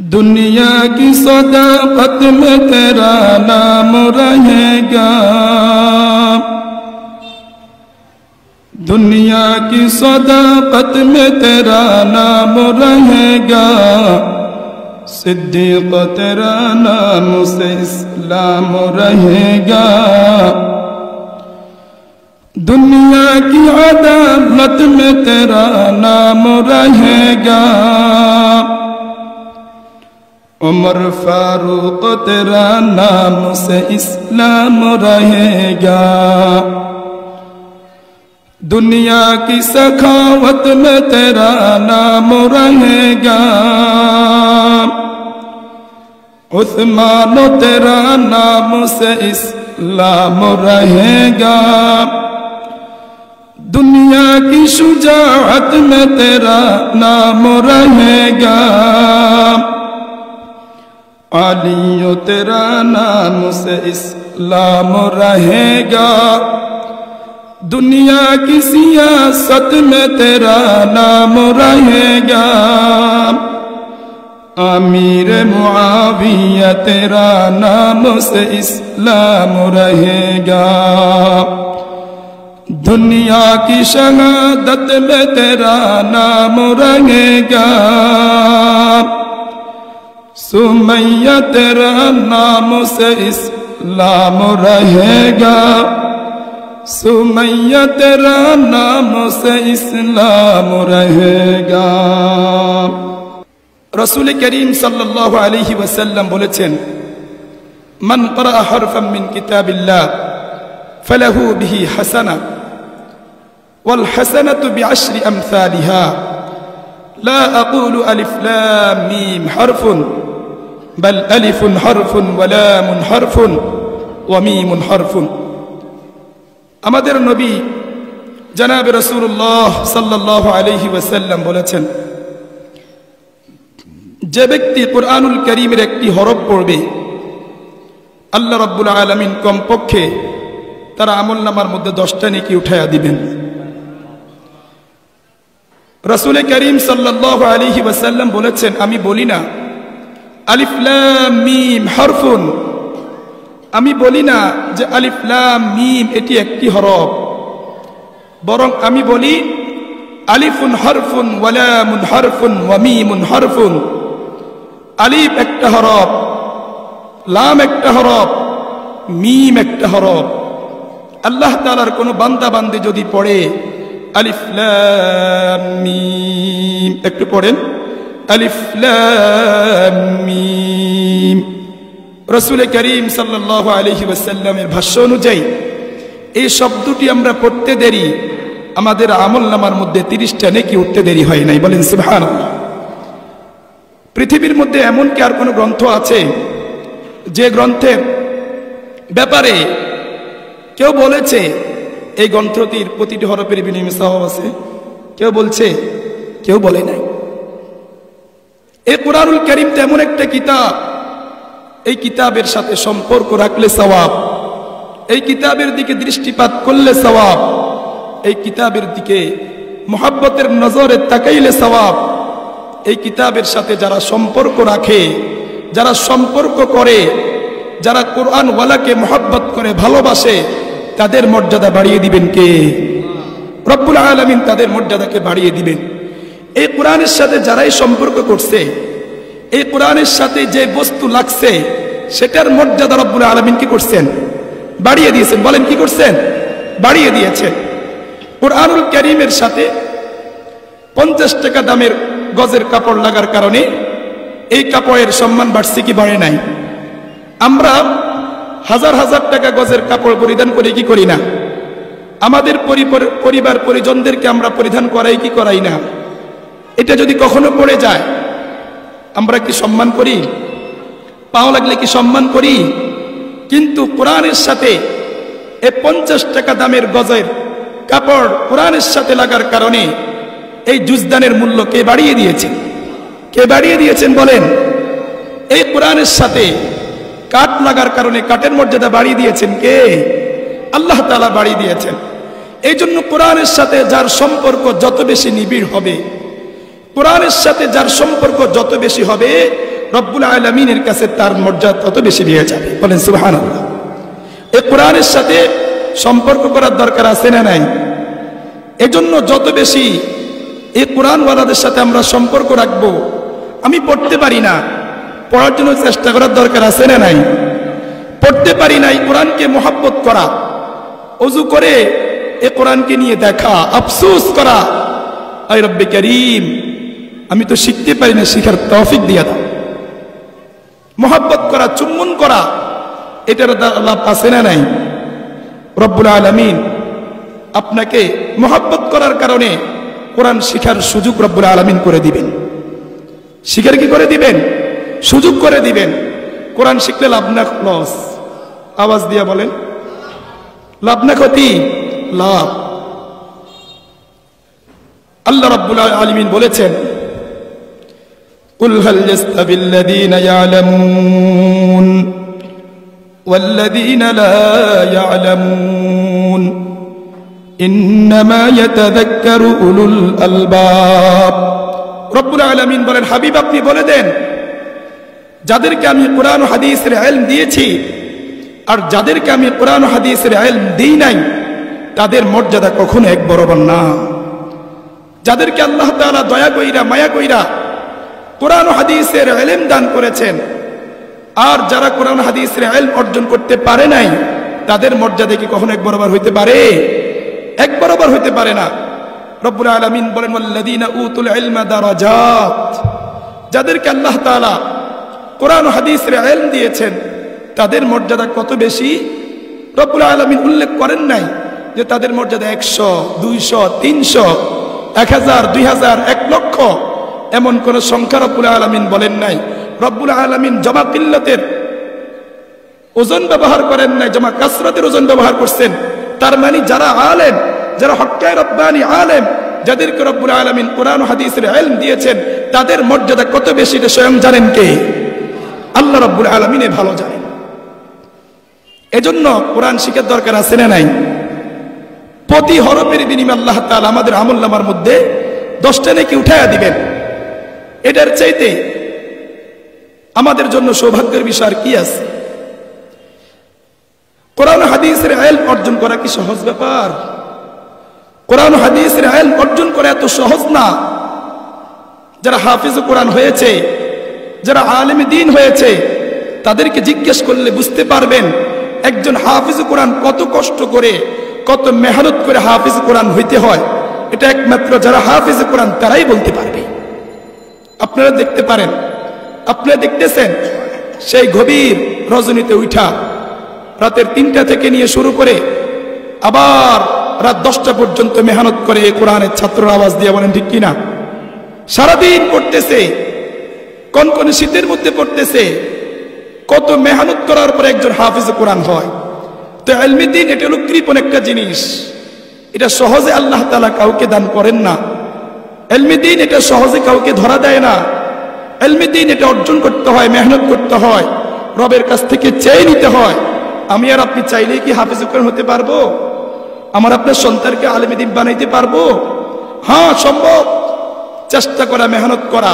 दुनिया की सदाकत में तेरा नाम रहेगा, दुनिया की सदाकत में तेरा नाम रहेगा, सिद्दीक़ तेरा नाम से इस्लाम रहेगा। दुनिया की अदालत में तेरा नाम रहेगा, उमर फारूक तेरा नाम से इस्लाम रहेगा। दुनिया की सखावत में तेरा नाम रहेगा, उस्मान तेरा नाम से इस्लाम रहेगा। दुनिया की शुजाअत में तेरा नाम रहेगा, अली तेरा नाम से इस्लाम रहेगा। दुनिया की सियासत में तेरा नाम रहेगा, अमीर मुआविया तेरा नाम से इस्लाम रहेगा। दुनिया की शहादत में तेरा नाम रहेगा, सुमैया तेरा नाम से इस्लाम रहेगा, सुमैया तेरा नाम से इस्लाम रहेगा। रसूल करीम सल्लल्लाहु अलैहि वसल्लम बोलेছেন, मन क़रा हरफन मिन किताबिल्लाह फलहु बिही हसना वल हसनतु बिअश्रि अम्सालिहा ला अक़ूलु अलिफ लाम मीम हरफुन बल अलिफुन हरफुन व लामुन हरफुन व मीमुन हरफुन। আমাদের নবী জনাব রাসূলুল্লাহ সাল্লাল্লাহু আলাইহি ওয়াসাল্লাম বলেছেন, যে ব্যক্তি কুরআনুল কারীমের একটি হরফ পড়বে আল্লাহ রাব্বুল আলামিন কমপক্ষে তার আমলনামার মধ্যে 10টা নেকি উঠায়া দিবেন। রাসূল করিম সাল্লাল্লাহু আলাইহি ওয়াসাল্লাম বলেছেন, আমি বলি না আলিফ লাম মিম হরফুন, আমি বলি না যে আলিফ লাম মিম এটি একটি হরফ, বরং আমি বলি আলিফুন হরফুন ওয়া লামুন হরফুন ওয়া মিমুন হরফুন। আলিফ একটা হরফ, লাম একটা হরফ, মিম একটা হরফ। আল্লাহ তাআলার কোনো বান্দা বান্দি যদি পড়ে আলিফ লাম মিম, একটু পড়েন আলিফ লাম মিম। রাসূল করিম সাল্লাল্লাহু আলাইহি ওয়াসাল্লামের ভাষ্য অনুযায়ী এই শব্দটি আমরা পড়তে দেরি আমাদের আমলনামার মধ্যে 30টা নেকি উঠতে দেরি হয় নাই। বলেন সুবহানাল্লাহ। পৃথিবীর মধ্যে এমন কি আর কোনো গ্রন্থ আছে যে গ্রন্থের ব্যাপারে কেউ বলেছে এই গ্রন্থটির প্রতিটি হরফের বিনিময়ে সওয়াব আছে? কেউ বলছে? কেউ বলে নাই। এই কুরআনুল কারীম তেমন একটা কিতাব, এই কিতাবের সাথে সম্পর্ক রাখলে সওয়াব, এই কিতাবের দিকে দৃষ্টিপাত করলে সওয়াব, এই কিতাবের দিকে মুহাব্বতের নজরে তাকাইলে সওয়াব। এই কিতাবের সাথে যারা সম্পর্ক রাখে, যারা সম্পর্ক করে, যারা কোরআন ওয়ালাকে মুহাব্বত করে ভালোবাসে, তাদের মর্যাদা বাড়িয়ে দিবেন কে? রব্বুল আলামিন তাদের মর্যাদাকে বাড়িয়ে দিবেন। এই কোরআনের সাথে যারাই সম্পর্ক করছে, এই কোরআনের সাথে যে বস্তু লাগছে সেটার মর্যাদা রব্বুল আলামিন কি করছেন? বাড়িয়ে দিয়েছেন। বলেন কি করছেন? বাড়িয়ে দিয়েছেন। কোরআনুল কারীমের সাথে 50 টাকা দামের গজের কাপড় লাগার কারণে এই কাপড়ের সম্মান বাড়ছে কি বাড়ে নাই? আমরা হাজার হাজার টাকা গজের কাপড় পরিধান করে কি করি না? আমাদের পরিবার পরিজনদেরকে আমরা পরিধান করাই কি করাই না? এটা যদি কখনো পড়ে যায় আমরা কি সম্মান করি? পাও লাগলে কি সম্মান করি? কিন্তু কোরআনের সাথে এই 50 টাকা দামের গজের কাপড় কোরআনের সাথে লাগার কারণে এই জুজদানের মূল্য কে বাড়িয়ে দিয়েছেন? কে বাড়িয়ে দিয়েছেন বলেন? এই কোরআনের সাথে কাঠ লাগার কারণে কাঠের মর্যাদা বাড়িয়ে দিয়েছেন কে? আল্লাহ তাআলা বাড়িয়ে দিয়েছেন। এই জন্য কোরআনের সাথে যার সম্পর্ক যত বেশি নিবিড় হবে, কোরআনের সাথে যার সম্পর্ক যত বেশি হবে, রব্বুল আলামিনের কাছে তার মর্যাদা তত বেশি বেড়ে যাবে। বলেন সুবহানাল্লাহ। এই কোরআনের সাথে সম্পর্ক করার দরকার আছে না নাই? এজন্য যত বেশি এই কোরআনওয়ালাদের সাথে আমরা সম্পর্ক রাখবো। আমি পড়তে পারি না, পড়ার জন্য চেষ্টা করার দরকার আছে না নাই? পড়তে পারি না, এই কোরআনকে মহব্বত করা, ওযু করে এই কোরআনকে নিয়ে দেখা, আফসোস করা, আয় রব্বে কারীম আমি তো শিখতে পারি না, শিখার তৌফিক দিয়ে দাও। মহব্বত করা, চুম্বন করা, এটার লাভ আছে না নাই? রব্বুল আলামিন আপনাকে মহব্বত করার কারণে কোরআন শিখার সুযোগ রব্বুল আলামিন করে দিবেন। শিখার কি করে দিবেন? সুযোগ করে দিবেন। কোরআন শিখলে লাভ না লস? আওয়াজ দিয়ে বলেন, লাভ না ক্ষতি? লাভ। আল্লাহ রাব্বুল আলামিন বলেছেন, কুল হাল ইয়াস্তাবিল্লাযীনা ইয়ালামুন ওয়াল্লাযীনা লা ইয়ালামুন ইন্নামা ইয়াতাযাক্কারু উলুল আলবাব। রব্বুল আলামিন বলেন, হাবিব আপনি বলে দেন, যাদেরকে আমি কোরআন ও হাদিসের ইলম দিয়েছি আর যাদেরকে আমি কোরআন ও হাদিসের ইলম দেই নাই তাদের মর্যাদা কখনো এক বরাবর না। যাদেরকে আল্লাহ তাআলা দয়া কইরা মায়া কইরা কোরআন ও হাদিসের ইলম দান করেছেন আর যারা কোরআন ও হাদিসের ইলম অর্জন করতে পারে নাই তাদের মর্যাদা কি কখনো এক বরাবর হইতে পারে? এক বরাবর হইতে পারে না। রব্বুল আলামিন বলেন, ওয়াল্লাযীনা উতুল ইলমা দারাজাত। যাদেরকে আল্লাহ তাআলা কোরআন ও হাদিসের ইলম দিয়েছেন তাদের মর্যাদা কত বেশি রব্বুল আলামিন উল্লেখ করেন নাই যে তাদের মর্যাদা 100, 200, 300, 1000, 2000, 1 লক্ষ, এমন কোন সংখ্যা রব্বুল আলামিন বলেন নাই। রব্বুল আলামিন জমা কিল্লতের ওজন ব্যবহার করেন নাই, জমা কাসরাতের ওজন ব্যবহার করছেন। তার মানে যারা আলেম, যারা হক্কায়ে রব্বানি আলেম, যাদেরকে রব্বুল আলামিন কোরআন ও হাদিসের ইলম দিয়েছেন তাদের মর্যাদা কত বেশি এটা স্বয়ং জানেন কে? আল্লাহ রাব্বুল আলামিন ভালো জানেন। এজন্য কোরআন শিখার দরকার আছে না নাই? প্রতি হরফের বিনিময়ে আল্লাহ তাআলা আমাদের আমলনামার মধ্যে 10টা নেকি উঠায়া দিবেন। এটার চাইতে আমাদের জন্য সৌভাগ্যের বিষয় কি আছে? কোরআন হাদিসের ইলম অর্জন করা কি সহজ ব্যাপার? কোরআন হাদিসের ইলম অর্জন করা এত সহজ না। যারা হাফিজ কোরআন হয়েছে, যারা আলেমে দ্বীন হয়েছে, তাদেরকে জিজ্ঞেস করলে বুঝতে পারবেন একজন হাফিজ কোরআন কত কষ্ট করে, কত মেহনত করে হাফিজ কোরআন হইতে হয়। এটা একমাত্র যারা হাফিজ কোরআন তারাই বলতে পারবে। আপনারা দেখতে পারেন, আপনারা দেখতেছেন সেই গভীর রজনীতে উঠা রাতের 3টা থেকে নিয়ে শুরু করে আবার রাত 10টা পর্যন্ত মেহনত করে কোরআনের ছাত্ররা আওয়াজ দিয়ে বলেন ঠিক কিনা? সারাদিন পড়তেছে, কনকনে শীতের মধ্যে পড়তেছে। কত মেহনত করার পরে একজন হাফিজ কোরআন হয়। তো ইলমে দ্বীন এটা হলো কৃপণ একটা জিনিস, এটা সহজে আল্লাহ তাআলা কাউকে দান করেন না। ইলমে দ্বীন এটা সহজে কাউকে ধরা দেয় না। ইলমে দ্বীন এটা অর্জন করতে হয়, মেহনত করতে হয়, রবের কাছ থেকে চেয়ে নিতে হয়। আমি আর আপনি চাইলেই কি হাফিজ কোরআন হতে পারবো? আমার আপনার সন্তানকে আলেমে দ্বীন বানাইতে পারবো? হ্যাঁ সম্ভব। চেষ্টা করা, মেহনত করা,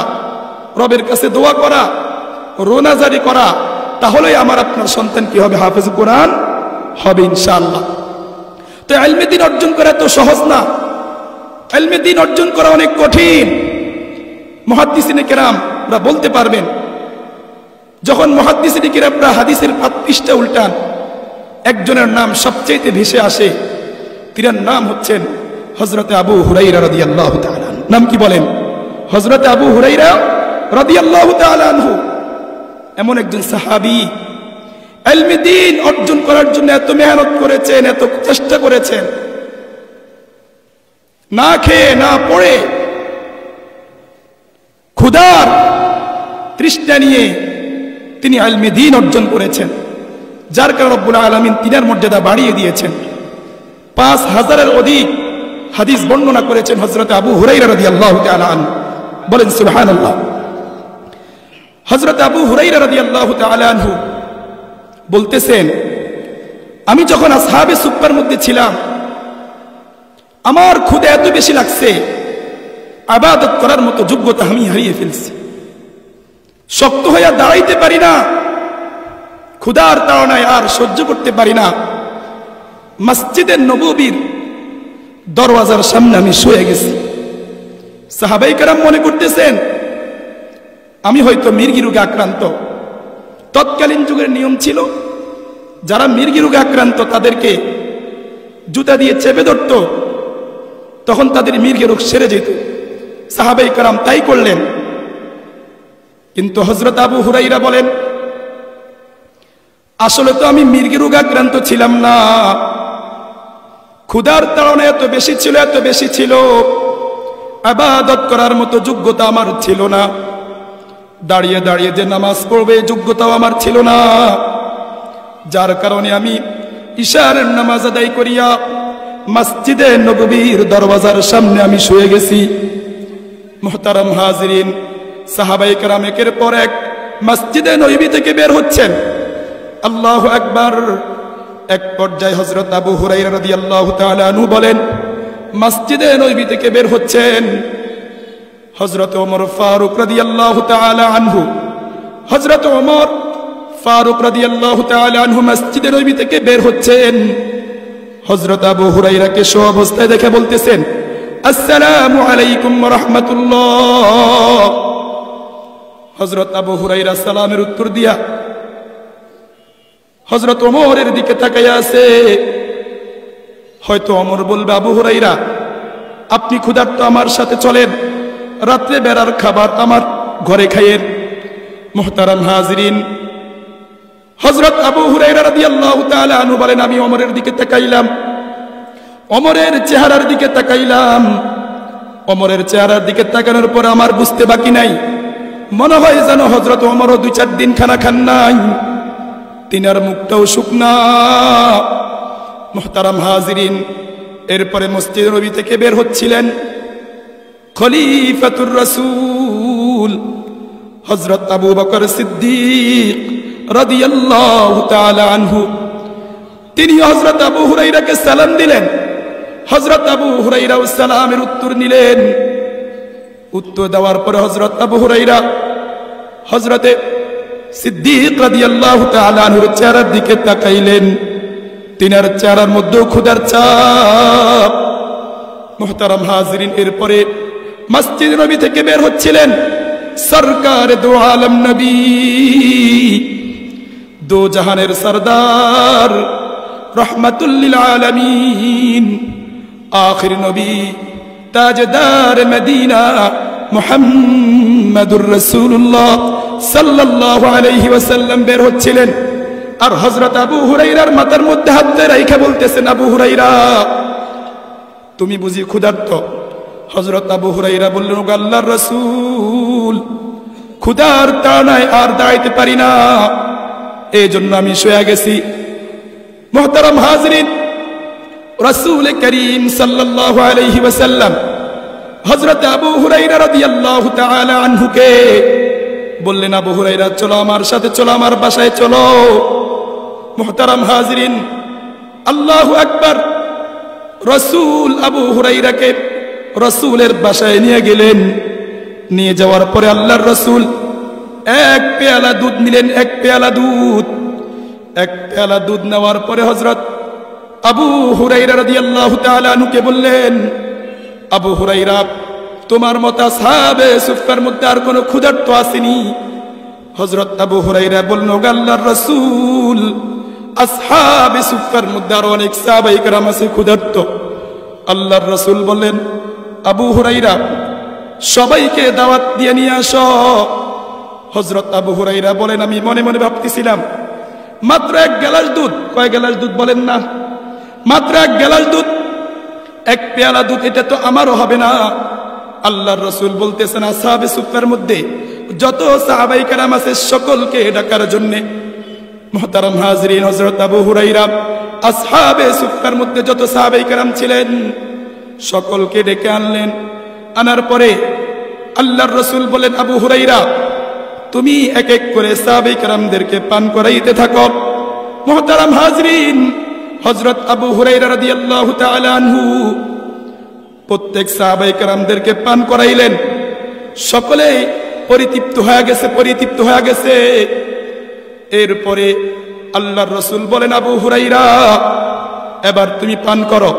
রবের কাছে দোয়া করা, রোনাজারি করা, তাহলেই আমার আপনার সন্তান কি হবে? হাফিজ কোরআন হবে ইনশাআল্লাহ। তো ইলমে দ্বীন অর্জন করা তো সহজ না। ইলমে দ্বীন অর্জন করা অনেক কঠিন। মুহাদ্দিসিনে কেরামরা বলতে পারবেন, যখন মুহাদ্দিসিনে কেরামরা হাদিসের পৃষ্ঠা উল্টান, একজনের নাম সবচেয়ে ভেসে আসে। তিনার নাম হচ্ছেন হযরত আবু হুরায়রা রাদিয়াল্লাহু তাআলা। নাম কি বলেন? হযরত আবু হুরায়রা রাদিয়াল্লাহু তাআলা আনহু এমন একজন সাহাবী, ইলমে দ্বীন অর্জন করার জন্য এত মেহনত করেছেন, এত চেষ্টা করেছেন, না খেয়ে না পড়ে ক্ষুধার তৃষ্ণা নিয়ে তিনি ইলমে দ্বীন অর্জন করেছেন। যার কারণে রব্বুল আলামিন তিনার মর্যাদা বাড়িয়ে দিয়েছেন। 5000-এর অধিক হাদিস বর্ণনা করেছেন হযরত আবু হুরায়রা রাদিয়াল্লাহু তাআলা আনহু। বলেন সুবহানাল্লাহ। হযরত আবু হুরায়রা রাদিয়াল্লাহু তাআলা আনহু বলতেছেন, আমি যখন আসহাবে সুফফার মধ্যে ছিলাম, আমার ক্ষুধা এত বেশি লাগছে, ইবাদত করার মতো যোগ্যতা আমি হারিয়ে ফেলছি। শক্ত হইয়া দাঁড়াইতে পারি না, ক্ষুধার তাড়নায় আর সহ্য করতে পারি না। মসজিদে নববীর দরওয়াজার সামনে আমি শুয়ে গেছি। সাহাবাই কেরাম মনে করতেছেন আমি হয়তো মির্গি রোগে আক্রান্ত। তৎকালীন যুগের নিয়ম ছিল, যারা মির্গি রোগে আক্রান্ত তাদেরকে জুতা দিয়ে চেপে ধরত, তখন তাদের মির্গি রোগ সেরে যেত। সাহাবাই কেরাম তাই করলেন। কিন্তু হযরত আবু হুরাইরা বলেন, আসলে তো আমি মির্গি রোগে আক্রান্ত ছিলাম না, ক্ষুধার তাড়না এত বেশি ছিল, ইবাদত করার মতো যোগ্যতা আমার ছিল না, দাঁড়িয়ে দাঁড়িয়ে যে নামাজ পড়বে যোগ্যতাও আমার ছিল না, যার কারণে আমি ইশার নামাজ আদায় করিয়া মসজিদে নববীর দরওয়াজার সামনে আমি শুয়ে গেছি। মুহতারাম হাজিরিন, সাহাবায়ে কেরাম একের পর এক মসজিদে নববী থেকে বের হচ্ছেন। আল্লাহু আকবার। এক পর্যায়ে হযরত আবু হুরায়রা রাদিয়াল্লাহু তাআলা আনহু বলেন, মসজিদে নববী থেকে বের হচ্ছেন হযরত ওমর ফারুক রাদিয়াল্লাহু তাআলা আনহু। হযরত ওমর ফারুক রাদিয়াল্লাহু তাআলা আনহু মসজিদে নববী থেকে বের হচ্ছেন। হযরত আবু হুরায়রাকে শো অবস্থায় দেখে বলতেছেন, আসসালামু আলাইকুম ওয়া রাহমাতুল্লাহ। হযরত আবু হুরায়রা সালামের উত্তর দিয়া হযরত ওমরের দিকে তাকাইয়া আছে। হয়তো ওমর বলবে, আবু হুরায়রা আপনি ক্ষুধার্ত, আমার সাথে চলেন, রাত্রে বেড়ার খাবার আমার ঘরে খাইয়েন। মুহতারাম হাজিরিন, হযরত আবু হুরায়রা রাদিয়াল্লাহু তাআলা আনহু বলেন, আমি ওমরের দিকে তাকাইলাম, ওমরের চেহারার দিকে তাকাইলাম। ওমরের চেহারার দিকে তাকানোর পর আমার বুঝতে বাকি নাই, মনে হয় যেন হযরত ওমরও 2-4 দিন খানা খান নাই, তিনার মুখটাও শুকনা। মুহতারাম হাজিরিন, এরপরে মসজিদ নববী থেকে বের হচ্ছিলেন খলিফাতুর রাসূল হযরত আবু বকর সিদ্দিক রাদিয়াল্লাহু তাআলা আনহু। তিনি হযরত আবু হুরায়রাকে সালাম দিলেন। হযরত আবু হুরায়রাও সালামের উত্তর নিলেন। উত্তর দেওয়ার পরে হযরত আবু হুরায়রা হযরতে সিদ্দিক রাদিয়াল্লাহু তাআলা আনহুর চেহারার দিকে তাকাইলেন। তিনার চেহারার মধ্যে ক্ষুধার ছাপ। মুহতারাম হাজিরিন, এরপরে মসজিদ নবী থেকে বের হচ্ছিলেন সরকার দো আলম নবী, দো জাহানের সরদার, রহমাতুল লিল আলামিন, আখির নবী, তাজদার মদিনা, মুহাম্মাদুর রাসূলুল্লাহ সাল্লাল্লাহু আলাইহি ওয়াসাল্লাম বের হচ্ছিলেন। আর হযরত আবু হুরায়রার মাথার মধ্যে হাত দিয়ে রাইখা বলতেছেন, আবু হুরায়রা তুমি বুঝি ক্ষুধার্ত? হযরত আবু হুরায়রা বললেন, ও আল্লাহর রাসূল, ক্ষুধার তাড়নায় আর দাঁড়াইতে পারি না, এই জন্য আমি শুয়ে গেছি। মুহতারাম হাজিরিন, রাসূল করিম সাল্লাল্লাহু আলাইহি ওয়াসাল্লাম হযরত আবু হুরায়রা রাদিয়াল্লাহু তাআলা আনহুকে বললেন, আবু হুরায়রা চলো আমার সাথে, চলো আমার বাসায় চলো। মুহতারাম হাজিরিন, আল্লাহু আকবার। রাসূল আবু হুরায়রাকে রাসূলের বাসায় নিয়ে গেলেন। নিয়ে যাওয়ার পরে আল্লাহর রাসূল এক পেয়ালা দুধ নিলেন। এক পেয়ালা দুধ নেওয়ার পরে হযরত আবু হুরায়রা রাদিয়াল্লাহু তাআলা আনহুকে বললেন, আবু হুরায়রা তোমার মতো আসহাবে সুফফার মধ্যে আর কোনো ক্ষুধার্ত আসেনি? হযরত আবু হুরায়রা বললেন, ও আল্লাহর রাসূল, আসহাবে সুফফার মধ্যে আর অনেক সাহাবায়ে কেরাম আছে ক্ষুধার্ত। আল্লাহর রাসূল বললেন, আবু হুরায়রা সবাইকে দাওয়াত দিয়ে নিয়ে আসো। হযরত আবু হুরায়রা বলেন, আমি মনে মনে ভাবতেছিলাম মাত্র 1 গ্লাস দুধ, কয় গ্লাস দুধ বলেন না, মাত্র 1 গ্লাস দুধ, 1 পেয়ালা দুধ, এটা তো আমারও হবে না। আল্লাহর রাসূল বলতেছেন, আসহাবে সুফফার মধ্যে যত সাহাবায়ে কেরাম আছে সকলকে ডাকার জন্য। মুহতারাম হাজিরিন, হযরত আবু হুরায়রা আসহাবে সুফফার মধ্যে যত সাহাবায়ে কেরাম ছিলেন সকলকে ডেকে আনলেন। আনার পরে আল্লাহর রাসূল বলেন, আবু হুরায়রা তুমি এক এক করে সাহাবায়ে কেরামদেরকে পান করাইতে থাকো। মুহতারাম হাজিরিন, হযরত আবু হুরায়রা রাদিয়াল্লাহু তাআলা আনহু প্রত্যেক সাহাবায়ে কেরামদেরকে পান করাইলেন। সকলেই পরিতৃপ্ত হয়ে গেছে। এরপরে আল্লাহর রাসূল বলেন, আবু হুরায়রা এবার তুমি পান করো।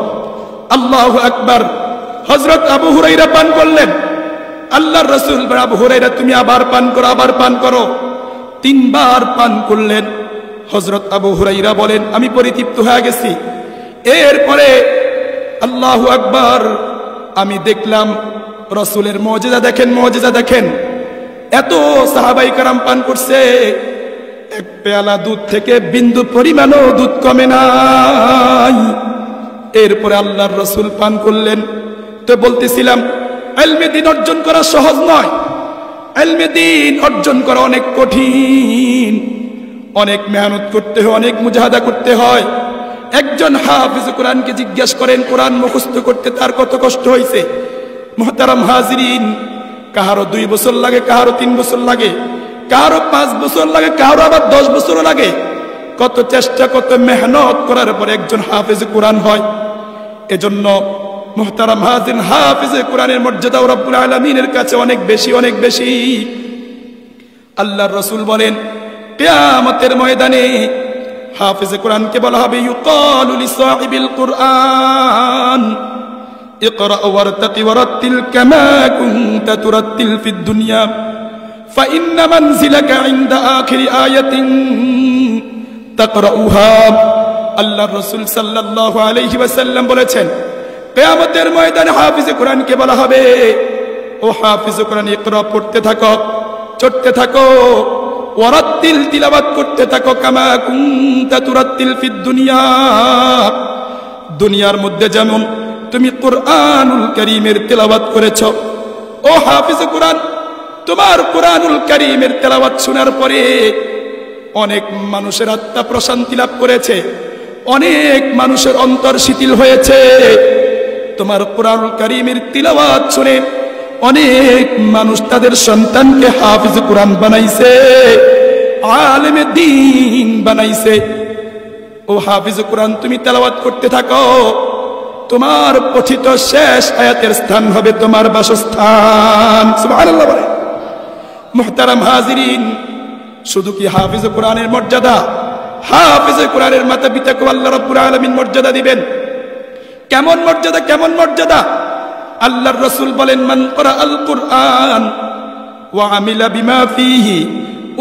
আল্লাহু আকবার। হযরত আবু হুরায়রা পান করলেন। আল্লাহর রাসূল বলেন, আবু হুরায়রা তুমি আবার পান করো। 3 বার পান করলেন। হযরত আবু হুরায়রা বলেন, আমি পরিতৃপ্ত হয়ে গেছি। এরপরে আল্লাহু আকবার, আমি দেখলাম রাসূলের মুজিজা দেখেন, এত সাহাবায়ে কেরাম পান করছে, এক পেয়ালা দুধ থেকে বিন্দু পরিমাণও দুধ কমে নাই। এরপরে আল্লাহর রাসূল পান করলেন। তো বলতেছিলাম, ইলমে দ্বীন অর্জন করা সহজ নয়, ইলমে দ্বীন অর্জন করা অনেক কঠিন, অনেক মেহনত করতে হয়, অনেক মুজাহাদা করতে হয়। একজন হাফিজ কোরআনকে জিজ্ঞাসা করেন কোরআন মুখস্থ করতে তার কত কষ্ট হয়েছে। মুহতারাম হাজিরিন, কাহারো 2 বছর লাগে, কাহারো 3 বছর লাগে, কাহারো 5 বছর লাগে, কাহারো আবার 10 বছরও লাগে। কত চেষ্টা, কত মেহনত করার পরে একজন হাফিজ কোরআন হয়। এজন্য মুহতারাম হাজিরিন, হাফিজ কোরআনের মর্যাদা রব্বুল আলামিনের কাছে অনেক বেশি। আল্লাহর রাসূল বলেন, কিয়ামতের ময়দানে হাফিজ কোরআনকে বলা হবে, ইউকালু লিসাহিবিল কুরআন ইকরা ওয়ারতাকি ওয়ারাত্তিল কামা কুনতা তুরাত্তিল ফিদ দুনিয়া ফাইন্না মানজিলাকা ইনদা আখিরি আয়াতিন তাকরাউহা। আল্লাহর রাসূল সাল্লাল্লাহু আলাইহি ওয়াসাল্লাম বলেছেন, কিয়ামতের ময়দানে হাফিজ কোরআনকে বলা হবে, ও হাফিজ কোরআন, ইকরা পড়তে থাকো, চড়তে থাকো, ওয়ারাত্তিল তিলাওয়াত করতে থাকো, কামা কুনতা তুরাত্তিল ফিদ দুনিয়া, দুনিয়ার মধ্যে যেমন তুমি কুরআনুল কারীমের তেলাওয়াত করেছো। ও হাফিজ কোরআন, তোমার কুরআনুল কারীমের তেলাওয়াত শোনার পরে অনেক মানুষের আত্মা প্রশান্তি লাভ করেছে, অনেক মানুষের অন্তর শিথিল হয়েছে। তোমার কুরআনুল কারীমের তিলাওয়াত শুনে অনেক মানুষ তাদের সন্তানকে হাফিজ কোরআন বানাইছে, আলেমে দ্বীন বানাইছে। ও হাফিজ কোরআন, তুমি তেলাওয়াত করতে থাকো, তোমার পঠিত শেষ আয়াতের স্থান হবে তোমার বাসস্থান। সুবহানাল্লাহ বলে। মুহতারাম হাজিরিন, শুধু কি হাফিজ কোরআনের মর্যাদা, হাফিজ কোরআনের মাতা পিতাকে আল্লাহ রাব্বুল আলামিন মর্যাদা দিবেন। কেমন মর্যাদা? আল্লাহর রাসূল বলেন, মান ক্রাআল কুরআন ওয়া আমিলা বিমা ফীহি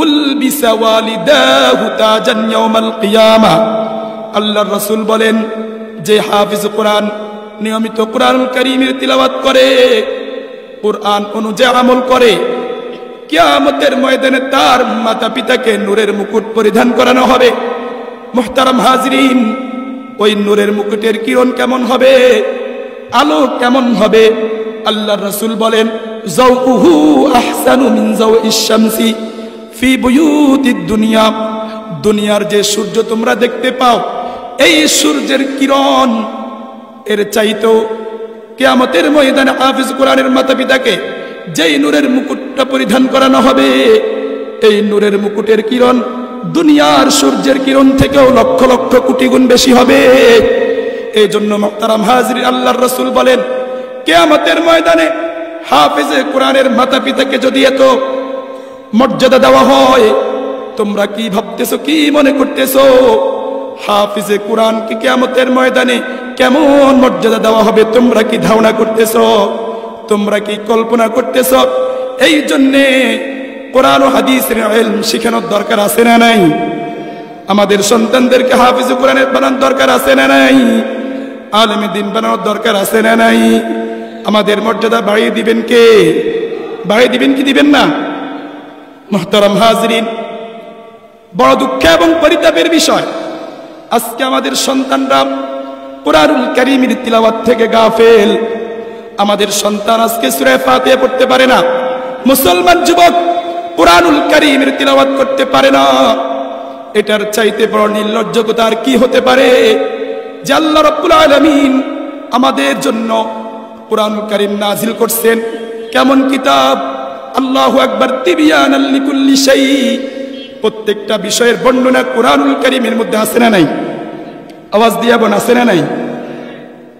উলবিসা ওয়ালিদাহু তাজান ইয়াউমাল কিয়ামা। আল্লাহর রাসূল বলেন, যে হাফিজ কোরআন নিয়মিত কুরআনুল কারীমের তিলাওয়াত করে, কুরআন অনুযায়ী আমল করে, কিয়ামতের ময়দানে তার মাতা পিতাকে নূরের মুকুট পরিধান করানো হবে। মুহতারাম হাজিরিন, ওই নূরের মুকুটের কিরণ কেমন হবে, আলো কেমন হবে? আল্লাহর রাসূল বলেন, যাওউহু আহসানু মিন যাওইশ শামসি ফি বুয়ুতিদ দুনিয়া। দুনিয়ার যে সূর্য তোমরা দেখতে পাও, এই সূর্যের কিরণ এর চাইতেও কিয়ামতের ময়দানে হাফিজ কোরআনের মাতা পিতাকে যেই নূরের মুকুটটা পরিধান করানো হবে, এই নূরের মুকুটের কিরণ দুনিয়ার সূর্যের কিরণ থেকেও লক্ষ লক্ষ কোটি গুণ বেশি হবে। এই জন্য মুহতারাম হাজিরিন, আল্লাহর রাসূল বলেন, কিয়ামতের ময়দানে হাফিজে কোরআনের মাতা পিতাকে যদি এত মর্যাদা দেওয়া হয়, তোমরা কি ভাবতেছো, কি মনে করতেছো হাফিজে কোরআনকে কিয়ামতের ময়দানে কেমন মর্যাদা দেওয়া হবে? তোমরা কি ধারণা করতেছো? তোমরা কি কল্পনা করতেছো? এই জন্যে কোরআন ও হাদিসের ইলম শেখানোর দরকার আছে না নাই? আমাদের সন্তানদেরকে হাফিজ কোরআনের বানানোর দরকার আছে না নাই? আলেমে দ্বীন বানানোর দরকার আছে না নাই? আমাদের মর্যাদা বাড়িয়ে দিবেন কে? বাড়িয়ে দিবেন কি দিবেন না? মুহতারাম হাজিরিন, বড় দুঃখ এবং পরিতাপের বিষয়, আজকে আমাদের সন্তানরা কুরআনুল কারীমের তিলাওয়াত থেকে গাফেল। আমাদের সন্তান আজকে সূরা ফাতিহা পড়তে পারে না, মুসলমান যুবক কুরআনুল কারীমের তিলাওয়াত করতে পারে না। এটার চাইতে বড় নির্লজ্জতা আর কি হতে পারে? যে আল্লাহ রাব্বুল আলামিন আমাদের জন্য কুরআনুল কারীম নাজিল করছেন। কেমন কিতাব! আল্লাহু আকবার, তিবিয়ানাল লিকুল্লি শাই। প্রত্যেকটা বিষয়ের বর্ণনা কুরআনুল কারীমের মধ্যে আছে না নাই? আওয়াজ দিয়া বলেন, আছে না নাই?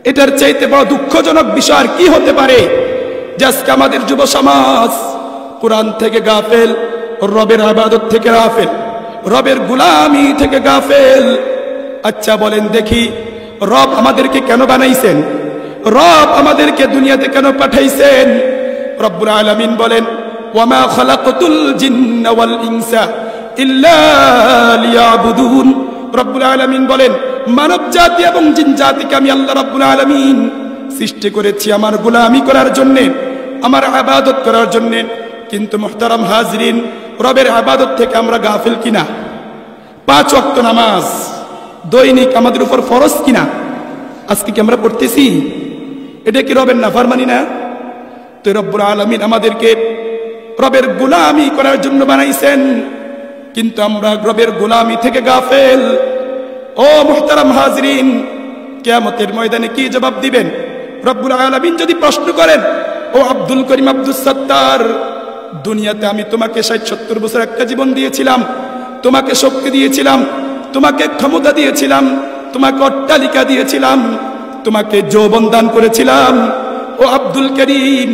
এটার চাইতে বড় দুঃখজনক বিষয় আর কি হতে পারে যে আজকে আমাদের যুব সমাজ কোরআন থেকে গাফেল, রবের ইবাদত থেকে গাফেল, রবের গোলামি থেকে গাফেল। আচ্ছা বলেন দেখি, রব আমাদেরকে কেন বানাইছেন? রব আমাদেরকে দুনিয়াতে কেন পাঠাইছেন? রব্বুল আলামিন বলেন, ওয়ামা খালাকতুল জিন্না ওয়াল ইনসা ইল্লা লিয়াবুদুন। রব্বুল আলামিন বলেন, মানব জাতি এবং জিন জাতিকে আমি আল্লাহ রব্বুল আলামিন সৃষ্টি করেছি আমার গোলামি করার জন্য, আমার ইবাদত করার জন্য। কিন্তু মুহতারাম হাজরিন, রবের ইবাদত থেকে আমরা গাফিল কিনা? 5 ওয়াক্ত নামাজ দৈনিক আমাদের উপর ফরজ কিনা? আজকে কি আমরা পড়তেছি? এটা কি রবের নাফরমানি না? তো রব্বুল আলামিন আমাদেরকে রবের গোলামি করার জন্য বানাইছেন, কিন্তু আমরা রবের গোলামি থেকে গাফেল। ও মুহতারাম হাজরিন, কিয়ামতের ময়দানে কি জবাব দিবেন? রব্বুল আলামিন যদি প্রশ্ন করেন, ও আব্দুল করিম আব্দুস সাত্তার, দুনিয়াতে আমি তোমাকে 60-70 বছর একটা জীবন দিয়েছিলাম, তোমাকে শক্তি দিয়েছিলাম, তোমাকে ক্ষমতা দিয়েছিলাম, তোমাকে অট্টালিকা দিয়েছিলাম, তোমাকে যৌবন দান করেছিলাম। ও আব্দুল করিম,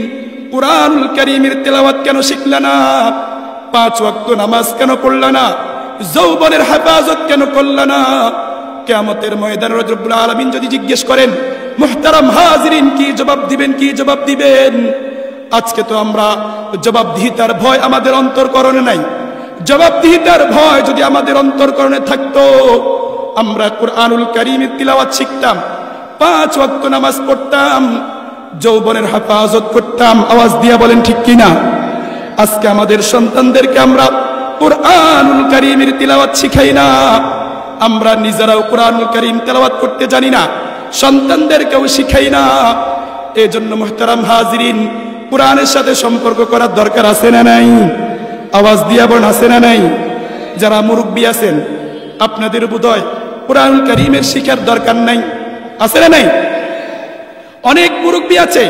কুরআনুল কারীমের তেলাওয়াত কেন শিখলা না? 5 ওয়াক্ত নামাজ কেন পড়লা না? যৌবনের হেফাজত কেন করলা না? কিয়ামতের ময়দানে রব্বুল আলামিন যদি জিজ্ঞেস করেন, মুহতারাম হাজিরিন, কি জবাব দিবেন? কি জবাব দিবেন? আজকে তো আমরা জবাবদিহিতার ভয় আমাদের অন্তরকরণে নাই। জবাবদিহিতার ভয় যদি আমাদের অন্তরকরণে থাকতো, আমরা কুরআনুল কারীমের তিলাওয়াত শিখতাম, 5 ওয়াক্ত নামাজ পড়তাম, যৌবনের হেফাজত করতাম। আওয়াজ দিয়া বলেন ঠিক কিনা? আজকে আমাদের সন্তানদেরকে আমরা কুরআনুল কারীমের তিলাওয়াত শিখাই না, আমরা নিজেরাও কুরআনুল কারীম তেলাওয়াত করতে জানি না, সন্তানদেরকেও শিখাই না। এজন্য মুহতারাম হাজিরিন, কুরআনের সাথে সম্পর্ক করার দরকার আছে না নাই? আওয়াজ দিয়া বলেন আছে না নাই? যারা মুরব্বী আছেন, আপনাদের বোধহয় কুরআনুল কারীমের শিখার দরকার নাই, আছে না নাই? অনেক মুরব্বী আছে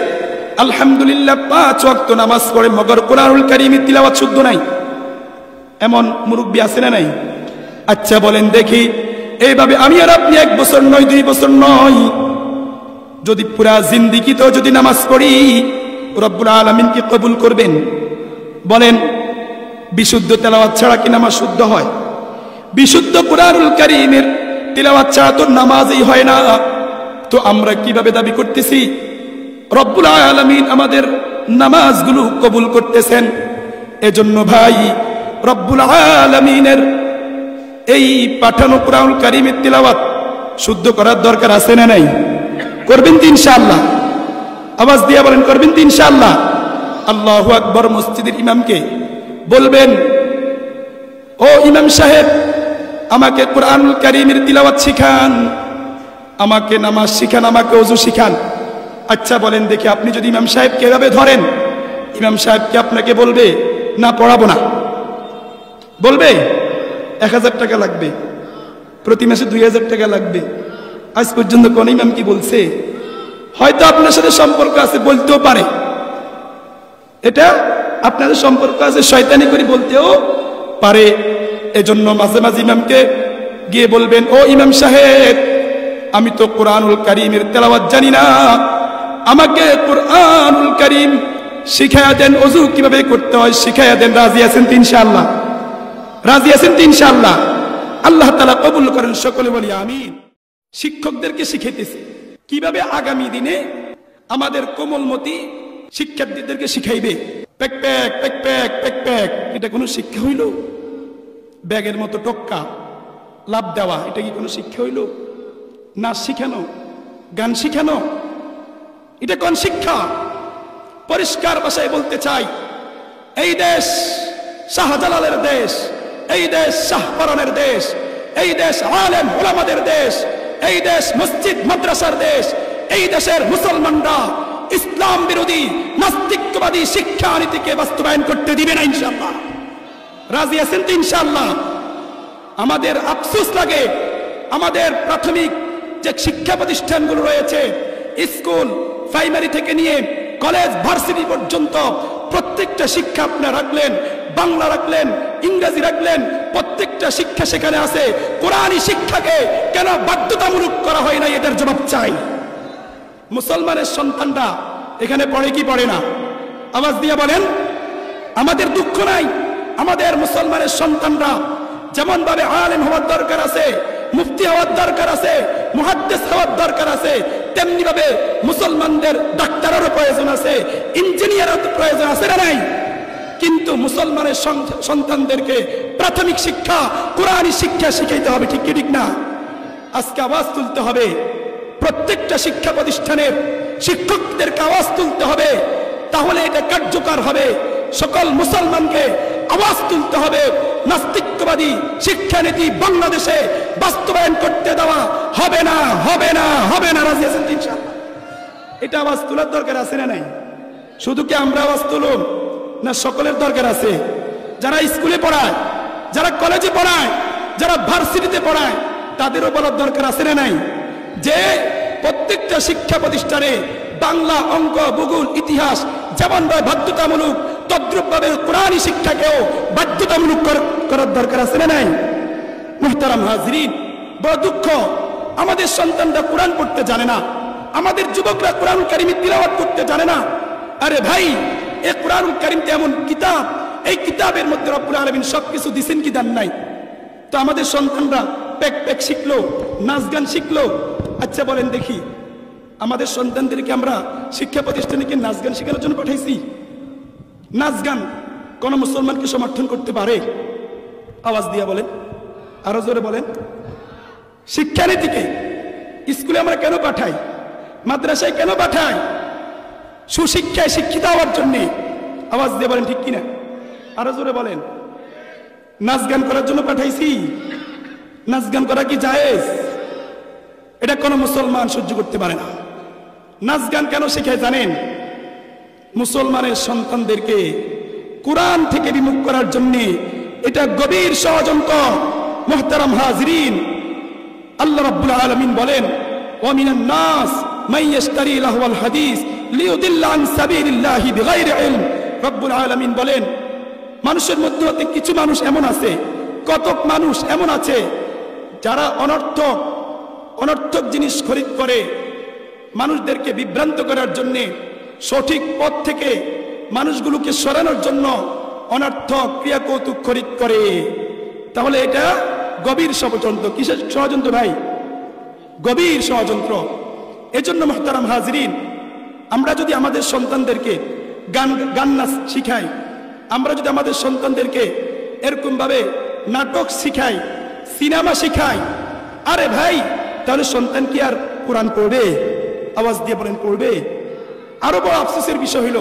আলহামদুলিল্লাহ 5 ওয়াক্ত নামাজ পড়ে, মগর কুরআনুল কারীমের তিলাওয়াত শুদ্ধ নাই। এমন মুরব্বী আছে না নাই? আচ্ছা বলেন দেখি, এইভাবে আমি আর আপনি 1 বছর নয়, 2 বছর নয়, যদি পুরা জিন্দেগিতেও যদি নামাজ পড়ি, রব্বুল আলামিন কি কবুল করবেন? বলেন, বিশুদ্ধ তেলাওয়াত ছাড়া কি নামাজ শুদ্ধ হয়? বিশুদ্ধ কুরআনুল কারীমের তিলাওয়াত ছাড়া তো নামাজই হয় না। তো আমরা কিভাবে দাবি করতেছি রব্বুল আলামিন আমাদের নামাজগুলো কবুল করতেছেন? এজন্য ভাই, রব্বুল আলামিনের এই পাঠানো কুরআনুল কারীমের তিলাওয়াত শুদ্ধ করার দরকার আছে না নাই? করবেন তো ইনশাআল্লাহ? আওয়াজ দিয়ে বলেন, করবেন তো ইনশাআল্লাহ? আল্লাহু আকবার। মসজিদের ইমামকে বলবেন, ও ইমাম সাহেব, আমাকে কুরআনুল কারীমের তিলাওয়াত শিখান, আমাকে নামাজ শিখান, আমাকে ওযু শিখান। আচ্ছা বলেন দেখি, আপনি যদি ইমাম সাহেবকে এভাবে ধরেন, ইমাম সাহেব কি আপনাকে বলবে না পড়াবো না? বলবে 1000 টাকা লাগবে, প্রতি মাসে 2000 টাকা লাগবে। আজ পর্যন্ত কোন ইমাম কি বলছে? হয়তো আপনার সাথে সম্পর্ক আছে, বলতেও পারে, এটা আপনাদের সম্পর্ক আছে, শয়তানি করে বলতেও পারে। এজন্য মাঝে মাঝে ইমামকে গিয়ে বলবেন, ও ইমাম সাহেব, আমি তো কুরআনুল কারীমের তেলাওয়াত জানি না, আমাকে কুরআনুল কারীম শিখায়া দেন, ওযু কিভাবে করতে হয় শিখায়া দেন। রাজি আছেন তো ইনশাআল্লাহ? রাজি আছেন তো ইনশাআল্লাহ? আল্লাহ তাআলা কবুল করেন, সকলে বলি আমিন। শিক্ষকদেরকে শিখাইতেছে কিভাবে আগামী দিনে আমাদের কোমলমতি শিক্ষার্থীদেরকে শিখাইবে। Pack pack pack pack pack pack, এটা কোনো শিক্ষা হইল? ব্যাগের মতো টক্কা লাভ দেওয়া, এটা কি কোনো শিক্ষা হইল? নাচ শিখানো, গান শিখানো, এটা কোন শিক্ষা? পরিষ্কার ভাষায় বলতে চাই, এই দেশ শাহজালালের দেশ, এই দেশ শাহপরানের দেশ, এই দেশ আলেম ওলামাদের দেশ, এই দেশ মসজিদ মাদ্রাসার দেশ। এই দেশের মুসলমানরা ইসলাম বিরোধী নাস্তিকবাদী শিক্ষা নীতিকে বাস্তবায়ন করতে দিবে না ইনশাআল্লাহ। রাজি আছেন তো ইনশাআল্লাহ? আমাদের আফসোস লাগে, আমাদের প্রাথমিক যে শিক্ষা প্রতিষ্ঠানগুলো রয়েছে, স্কুল প্রাইমারি থেকে নিয়ে কলেজ ভার্সিটি পর্যন্ত প্রত্যেকটা শিক্ষা আপনারা রাখলেন, বাংলা রাখলেন, ইংরেজি রাখলেন, প্রত্যেকটা শিক্ষা সেখানে আছে। কোরআনী শিক্ষাকে কেন বাধ্যতামূলক করা হয় না, এটার জবাব চাই। মুসলমানের সন্তানরা এখানে পড়ে কি পড়ে না? আওয়াজ দিয়ে বলেন, আমাদের দুঃখ নাই, আমাদের মুসলমানের সন্তানরা যেমন ভাবে আলেম হওয়ার দরকার আছে, মুফতি হওয়ার দরকার আছে, মুহাদ্দিস হওয়ার দরকার আছে, তেমনি ভাবে মুসলমানদের ডাক্তারেরও প্রয়োজন আছে, ইঞ্জিনিয়ারের প্রয়োজন আছে না নাই? কিন্তু মুসলমানের সন্তানদেরকে প্রাথমিক শিক্ষা কোরআনী শিক্ষা শিখাইতে হবে, ঠিক কি ঠিক না? আজকে আওয়াজ তুলতে হবে, প্রত্যেকটা শিক্ষা প্রতিষ্ঠানের শিক্ষকদেরকে আওয়াজ তুলতে হবে, তাহলে এটা কার্যকর হবে। সকল মুসলমানকে আওয়াজ তুলতে হবে, নাস্তিকবাদী শিক্ষানীতি বাংলাদেশে বাস্তবায়ন করতে দেওয়া হবে না, হবে না, হবে না। রাজি আছেন ইনশাআল্লাহ? এটা আওয়াজ তোলার দরকার আছে না নাই? শুধু কি আমরা আওয়াজ তুলুন না সকলের দরকার আছে? যারা স্কুলে পড়ায়, যারা কলেজে পড়ায়, যারা ভার্সিটিতে পড়ায়, তাদেরও বলার দরকার আছে না নাই? যে প্রত্যেকটা শিক্ষা প্রতিষ্ঠানে বাংলা, অঙ্ক, ভূগোল, ইতিহাস যেমন বাধ্যতামূলক, তদ্রুপভাবে কোরআনী শিক্ষাকেও বাধ্যতামূলক করার দরকার আছে না নাই? মুহতারাম হাজরিন, বড় দুঃখ, আমাদের সন্তানরা কোরআন পড়তে জানে না, আমাদের যুবকরা কোরআনুল কারীম তিলাওয়াত করতে জানে না। আরে ভাই, এই কোরআনুল কারীম এমন কিতাব, এই কিতাবের মধ্যে রব্বুল আলামিন সবকিছু দিবেন কি দেন নাই? তো আমাদের সন্তানরা প্যাক প্যাক শিখলো, নাচ গান শিখলো। আচ্ছা বলেন দেখি, আমাদের সন্তানদেরকে আমরা শিক্ষা প্রতিষ্ঠানে কি নাচ গান শেখানোর জন্য পাঠাইছি? নাচ গান কোন মুসলমানকে সমর্থন করতে পারে? আওয়াজ দিয়া বলেন, আরো জোরে বলেন। শিক্ষানীতিকে স্কুলে আমরা কেন পাঠাই, মাদ্রাসায় কেন পাঠাই? সুশিক্ষায় শিক্ষিত হওয়ার জন্য। আওয়াজ দিয়ে বলেন ঠিক কিনা, আরো জোরে বলেন। নাচ গান করার জন্য পাঠাইছি? নাচ গান করা কি জায়েজ? এটা কোন মুসলমান সহ্য করতে পারে না। নাচ গান কেন শেখায় জানেন? মুসলমানের সন্তানদেরকে কোরআন থেকে বিমুখ করার জন্য। এটা গভীর ষড়যন্ত্র। মুহতারাম হাজরিন, আল্লাহ রাব্বুল আলামিন বলেন, ওয়া মিনান নাস মান ইয়াশতারি লাহওয়াল হাদিস লিয়ুদিল্লা আন সাবিলিল্লাহি বিগাইরি ইলম। রব্বুল আলামিন বলেন, মানুষের মধ্যে হতে কিছু মানুষ এমন আছে, কতক মানুষ এমন আছে যারা অনর্থক জিনিস খরিদ করে মানুষদেরকে বিভ্রান্ত করার জন্য, সঠিক পথ থেকে মানুষগুলোকে সরানোর জন্য অনর্থক ক্রিয়া কৌতুক খরিদ করে। তাহলে এটা গভীর ষড়যন্ত্র। কিসের ষড়যন্ত্র ভাই? গভীর ষড়যন্ত্র। এজন্য মুহতারাম হাজরিন, আমরা যদি আমাদের সন্তানদেরকে গান নাচ শিখাই, আমরা যদি আমাদের সন্তানদেরকে এরকম ভাবে নাটক শিখাই, সিনেমা শিখাই, আরে ভাই, তাহলে সন্তান কি আর কোরআন পড়বে? আওয়াজ দিয়ে বলেন, পড়বে? আরো বড় আফসোসের বিষয় হইল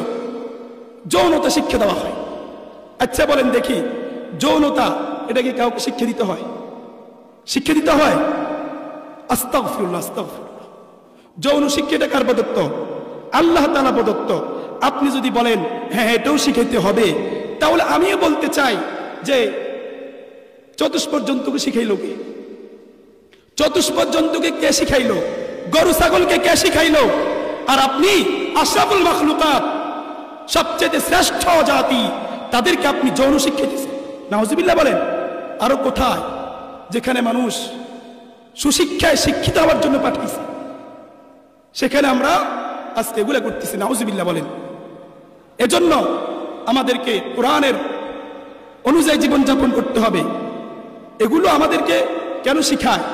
যৌনতা শিক্ষা দেওয়া হয়। আচ্ছা বলেন দেখি, যৌনতা এটা কি কাউকে শিক্ষা দিতে হয়? শিক্ষা দিতে হয়? আস্তাগফিরুল্লাহ, আস্তাগফিরুল্লাহ। যৌন শিক্ষা এটা কার প্রদত্ত? আল্লাহ তাআলা প্রদত্ত। আপনি যদি বলেন হ্যাঁ এটাও শিখাইতে হবে, তাহলে আমিও বলতে চাই যে চতুষ্পদ জন্তুকে শিখাইলো কে? চতুষ্পদ জন্তুকে কে শিখাইলো? গরু ছাগলকে কে শিখাইলো? আর আপনি আশরাফুল মাখলুকাত, সবচেয়ে শ্রেষ্ঠ জাতি, তাদেরকে আপনি যৌন শিক্ষা দিয়েছেন। নাউজুবিল্লাহ বলেন। আরো কোথায় যেখানে মানুষ সুশিক্ষায় শিক্ষিত হওয়ার জন্য পাঠিয়েছে, সেখানে আমরা আজকে এগুলা করতেছি। নাউজুবিল্লাহ বলেন। এজন্য আমাদেরকে কোরআনের অনুযায়ী জীবনযাপন করতে হবে। এগুলো আমাদেরকে কেন শিখায়?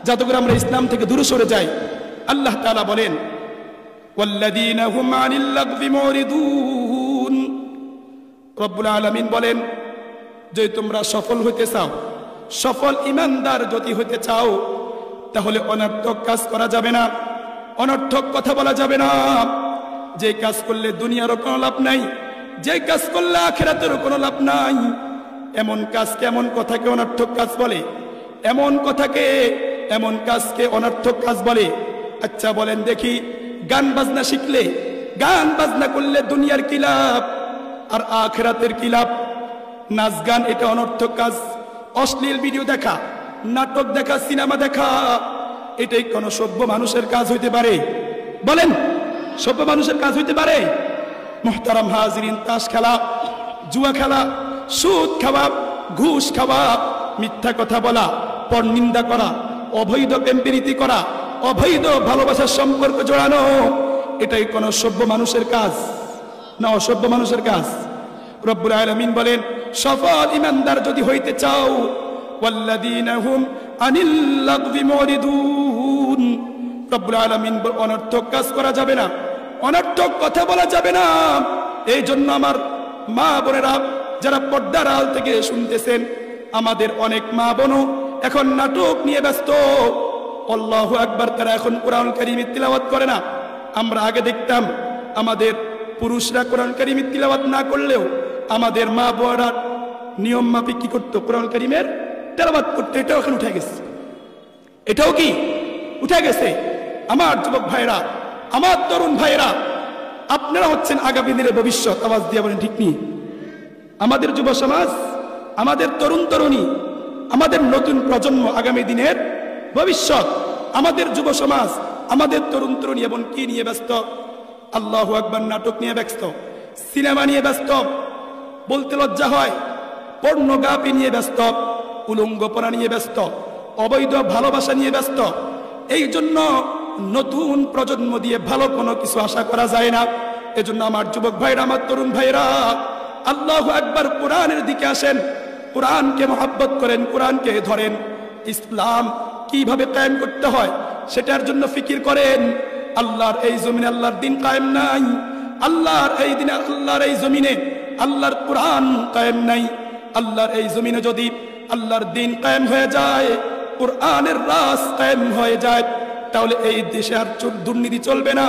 যাতে করে আমরা ইসলাম থেকে দূরে সরে যাই। আল্লাহ তাআলা বলেন, ওয়াল্লাযীনা হুম আনিল লাগবি মুরিদুন। রব্বুল আলামিন বলেন, যে তোমরা সফল হতে চাও, সফল ইমানদার যদি হতে চাও, তাহলে অনর্থক কাজ করা যাবে না, অনর্থক কথা বলা যাবে না। যে কাজ করলে দুনিয়ারও কোনো লাভ নাই, যে কাজ করলে আখিরাতেরও কোনো লাভ নাই, এমন কাজকে, এমন কথাকে অনর্থক কাজ বলে। এমন কথাকে, এমন কাজকে অনর্থক কাজ বলে। আচ্ছা বলেন দেখি, গান বাজনা শিখলে, গান বাজনা করলে দুনিয়ার কি লাভ আর আখিরাতের কি লাভ? নাচ গান এটা অনর্থক কাজ। অশ্লীল ভিডিও দেখা, নাটক দেখা, সিনেমা দেখা, এটাই কোন সভ্য মানুষের কাজ হইতে পারে? বলেন, সভ্য মানুষের কাজ হইতে পারে? মুহতারাম হাজিরিন, তাস খেলা, জুয়া খেলা, সুদ খাওয়া, ঘুষ খাওয়া, মিথ্যা কথা বলা, পরনিন্দা করা, অবৈধ প্রেমপ্রীতি করা, অবৈধ ভালোবাসার সম্পর্ক জড়ানো, এটাই কোন সভ্য মানুষের কাজ না অসভ্য মানুষের কাজ? রব্বুল আলামিন বলেন, সফল ইমানদার যদি হইতে চাও, ওয়াল্লাযীনা হুম আনিল লাগবি মুরিদুন, রব্বুল আলামিন অনর্থক কাজ করা যাবে না, অনর্থক কথা বলা যাবে না। এই জন্য আমার মা বোনেরা যারা পর্দার আড়াল থেকে শুনতেছেন, আমাদের অনেক মা বোনও এখন নাটক নিয়ে ব্যস্ত। আল্লাহু আকবার, তারা এখন কোরআন কারীমের তিলাওয়াত করে না। আমরা আগে দেখতাম আমাদের পুরুষরা কোরআন কারীমের তিলাওয়াত না করলেও আমাদের মা বোনেরা নিয়ম মাফিক কি করতো? কোরআন কারীমের তিলাওয়াত করতে। এটাও এখন উঠে গেছে, এটাও কি উঠে গেছে? আমার যুবক ভাইরা, আমার তরুণ ভাইরা, আপনারা হচ্ছেন আগামী দিনের ভবিষ্যৎ। আওয়াজ দিয়ে বলেন ঠিক নেই? আমাদের যুব সমাজ, আমাদের তরুণ তরুণী, আমাদের নতুন প্রজন্ম আগামী দিনের ভবিষ্যৎ। আমাদের যুব সমাজ, আমাদের তরুণ তরুণী এবং কি নিয়ে ব্যস্ত? আল্লাহু আকবার, নাটক নিয়ে ব্যস্ত, সিনেমা নিয়ে ব্যস্ত, বলতে লজ্জা হয়, পর্নোগ্রাফি নিয়ে ব্যস্ত, উলঙ্গপনা নিয়ে ব্যস্ত, অবৈধ ভালোবাসা নিয়ে ব্যস্ত। এই জন্য নতুন প্রজন্ম দিয়ে ভালো কোনো কিছু আশা করা যায় না। এজন্য আমার যুবক ভাইরা, আমার তরুণ ভাইরা, আল্লাহু আকবার, কোরআনের দিকে আসেন, কোরআনকে মহব্বত করেন, কোরআনকে ধরেন। ইসলাম কিভাবে কায়েম করতে হয় সেটার জন্য ফিকির করেন। আল্লাহর এই জমিনে আল্লাহর দিন কায়েম নাই, আল্লাহর এই দিনে, আল্লাহর এই জমিনে আল্লাহর কোরআন কায়েম নাই। আল্লাহর এই জমিনে যদি আল্লাহর দিন কায়েম হয়ে যায়, কোরআনের রাজ কায়েম হয়ে যায়, তাহলে এই দেশে আর দুর্নীতি চলবে না,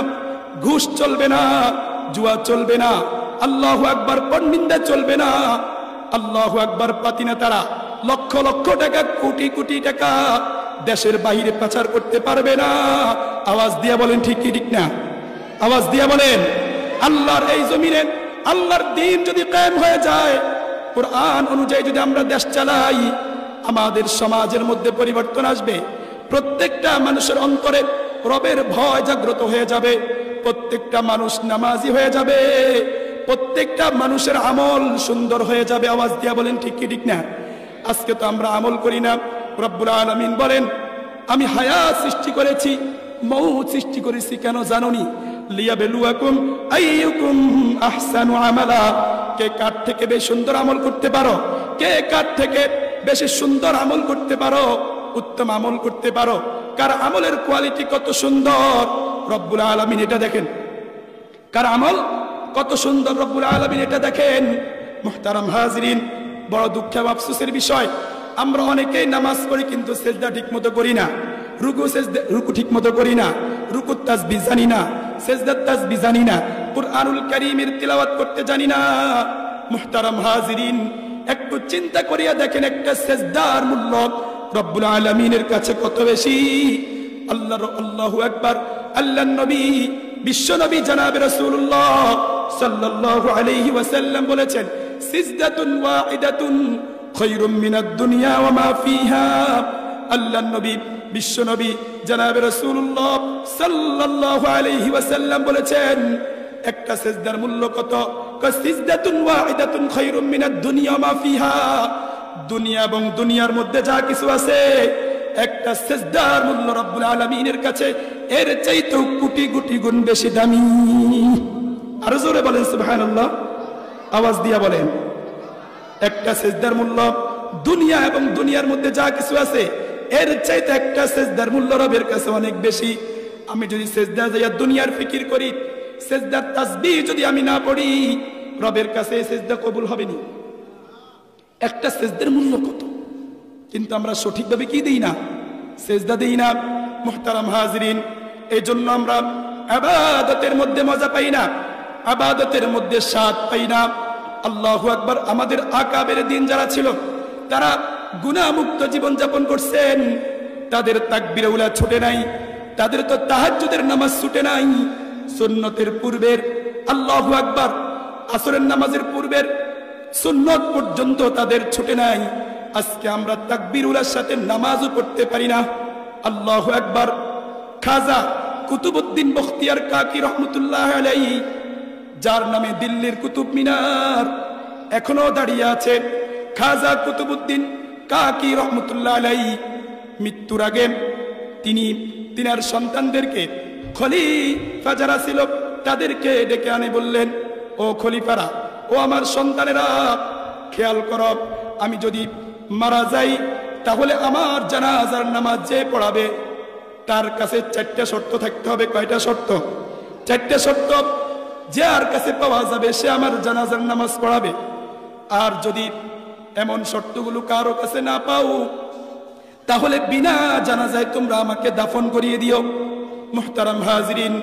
ঘুষ চলবে না, জুয়া চলবে না, আল্লাহু আকবার পরনিন্দা চলবে না, আল্লাহু আকবার পাতিনা তারা লক্ষ লক্ষ টাকা, কোটি কোটি টাকা দেশের বাইরে পাচার করতে পারবে না। আওয়াজ দিয়ে বলেন ঠিক কি ঠিক না? আওয়াজ দিয়ে বলেন। আল্লাহর এই জমিনে আল্লাহর দিন যদি কায়েম হয়ে যায়, কোরআন অনুযায়ী যদি আমরা দেশ চালাই, আমাদের সমাজের মধ্যে পরিবর্তন আসবে। প্রত্যেকটা মানুষের অন্তরে রবের ভয় জাগ্রত হয়ে যাবে, প্রত্যেকটা মানুষ নামাজি হয়ে যাবে, প্রত্যেকটা মানুষের আমল সুন্দর হয়ে যাবে। আওয়াজ দিয়া বলেন ঠিক কি ঠিক না? আজকে তো আমরা আমল করি না। রব্বুল আলামিন বলেন, আমি হায়াত সৃষ্টি করেছি, মউত সৃষ্টি করেছি, কেন জানোনি? লিয়াবলুয়াকুম আইয়ুকুম আহসানু আমালা, কে কার থেকে বেশি সুন্দর আমল করতে পারো, কে কার থেকে বেশি সুন্দর আমল করতে পারো, উত্তম আমল করতে পারো, কার আমলের কোয়ালিটি কত সুন্দর। রব্বুল আলামিন এটা দেখেন, কার আমল কত সুন্দর, রব্বুল আলামিন এটা দেখেন। মুহতারাম হাজিরিন, বড় দুঃখ এবং আফসোসের বিষয়, আমরা অনেকেই নামাজ পড়ি কিন্তু সেজদা ঠিক মতো করি না, রুকু ঠিক মতো করি না, রুকুর তাসবিহ জানি না, সেজদার তাসবিহ জানি না, কুরআনুল কারীমের তিলাওয়াত করতে জানি না। মুহতারাম হাজিরিন, একটু চিন্তা করিয়া দেখেন, একটা সেজদার মূল্য রব্বুল আলামিনের কাছে কত বেশি। আল্লাহু আকবার। আল্লাহর নবী, বিশ্ব নবী জনাবে রাসূলুল্লাহ সাল্লাল্লাহু আলাইহি ওয়াসাল্লাম বলেছেন, সিজদাতুন ওয়াহিদাতুন খায়রুম মিনাদ দুনিয়া ওয়া মা ফিহা। আল্লাহর নবী, বিশ্ব নবী জনাবে রাসূলুল্লাহ সাল্লাল্লাহু আলাইহি ওয়াসাল্লাম বলেছেন, একটা সিজদার মূল্য কত? সিজদাতুন ওয়াহিদাতুন খায়রুম মিনাদ দুনিয়া ওয়া মা ফিহা। দুনিয়া এবং দুনিয়ার মধ্যে যা কিছু আছে, একটা সিজদার মূল্য রব্বুল আলামিনের কাছে এর চাইতে কোটি কোটি গুণ বেশি দামি। আর জোরে বলেন সুবহানাল্লাহ। আওয়াজ দিয়া বলেন, একটা সিজদার মূল্য দুনিয়া এবং দুনিয়ার মধ্যে যা কিছু আছে, এর চাইতে একটা সিজদার মূল্য রবের কাছে অনেক বেশি। আমি যদি সিজদা যাইয়া দুনিয়ার ফিকির করি, সিজদার তাসবিহ যদি আমি না পড়ি, রবের কাছে সিজদা কবুল হবে না। একটা সিজদার মূল্য কত, কিন্তু আমরা সঠিকভাবে কি দেই না, সিজদা দেই না। মুহতারাম হাজিরিন, এই জন্য আমরা ইবাদতের মধ্যে মজা পাই না, ইবাদতের মধ্যে স্বাদ পাই না। আল্লাহু আকবার। আমাদের আকাবের দিন যারা ছিল, তারা গুনাহমুক্ত জীবন যাপন করছেন, তাদের তাকবীরে উলা ছুটে নাই, তাদের তো তাহাজ্জুদের নামাজ ছুটে নাই। সুন্নতের পূর্বের আল্লাহু আকবার, আসরের নামাজের পূর্বের সুন্নত পর্যন্ত তাদের ছুটে নাই। আজকে আমরা তাকবীর উলার সাথে নামাজও পড়তে পারি না। আল্লাহু আকবার। খাজা কুতুবউদ্দিন বখতিয়ার কাকি রহমতুল্লাহ আলাইহি, যার নামে দিল্লির কুতুব মিনার এখনো দাঁড়িয়ে আছে, খাজা কুতুবউদ্দিন কাকি রহমতুল্লাহ আলাইহি মৃত্যুর আগে তিনার সন্তানদেরকে, খলিফা যারা ছিল তাদেরকে ডেকে আনে বললেন, ও খলিফারা, ও আমার সন্তানেরা খেয়াল করো, আমি যদি মারা যাই তাহলে আমার জানাজার নামাজ যে পড়াবে তার কাছে 4টা শর্ত থাকতে হবে। কয়টা শর্ত? 4টা শর্ত। যার কাছে পাওয়া যাবে সে আমার জানাজার নামাজ পড়াবে। আর যদি এমন শর্তগুলো কারো কাছে না পাও তাহলে বিনা জানাজায় তোমরা আমাকে দাফন করিয়ে দিও। মুহতারাম হাজিরিন,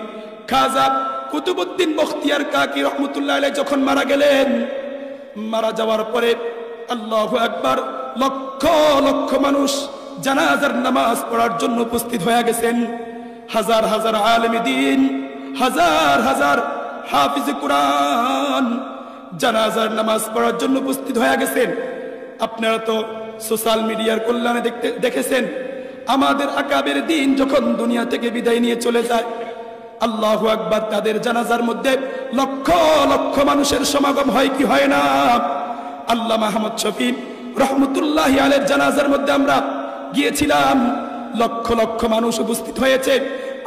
খাজা কুতুবউদ্দিন বখতিয়ার কাকি রহমতুল্লাহ আলাইহি যখন মারা গেলেন, মারা যাওয়ার পরে আল্লাহু আকবার, লক্ষ লক্ষ মানুষ জানাজার নামাজ পড়ার জন্য উপস্থিত হয়ে গেছেন। হাজার হাজার আলেম দ্বীন, হাজার হাজার হাফিজ কুরআন জানাজার নামাজ পড়ার জন্য উপস্থিত হয়ে গেছেন। আপনারা তো সোশ্যাল মিডিয়ার কল্যাণে দেখেছেন, আমাদের আকাবের দিন যখন দুনিয়া থেকে বিদায় নিয়ে চলে যায়, আল্লাহু আকবার, তাদের জানাজার মধ্যে লক্ষ লক্ষ মানুষের সমাগম হয় কি হয় না? আল্লামা আহমদ শফী রহমতুল্লাহি আলাইহির জানাজার মধ্যে আমরা গিয়েছিলাম, লক্ষ লক্ষ মানুষ উপস্থিত হয়েছে।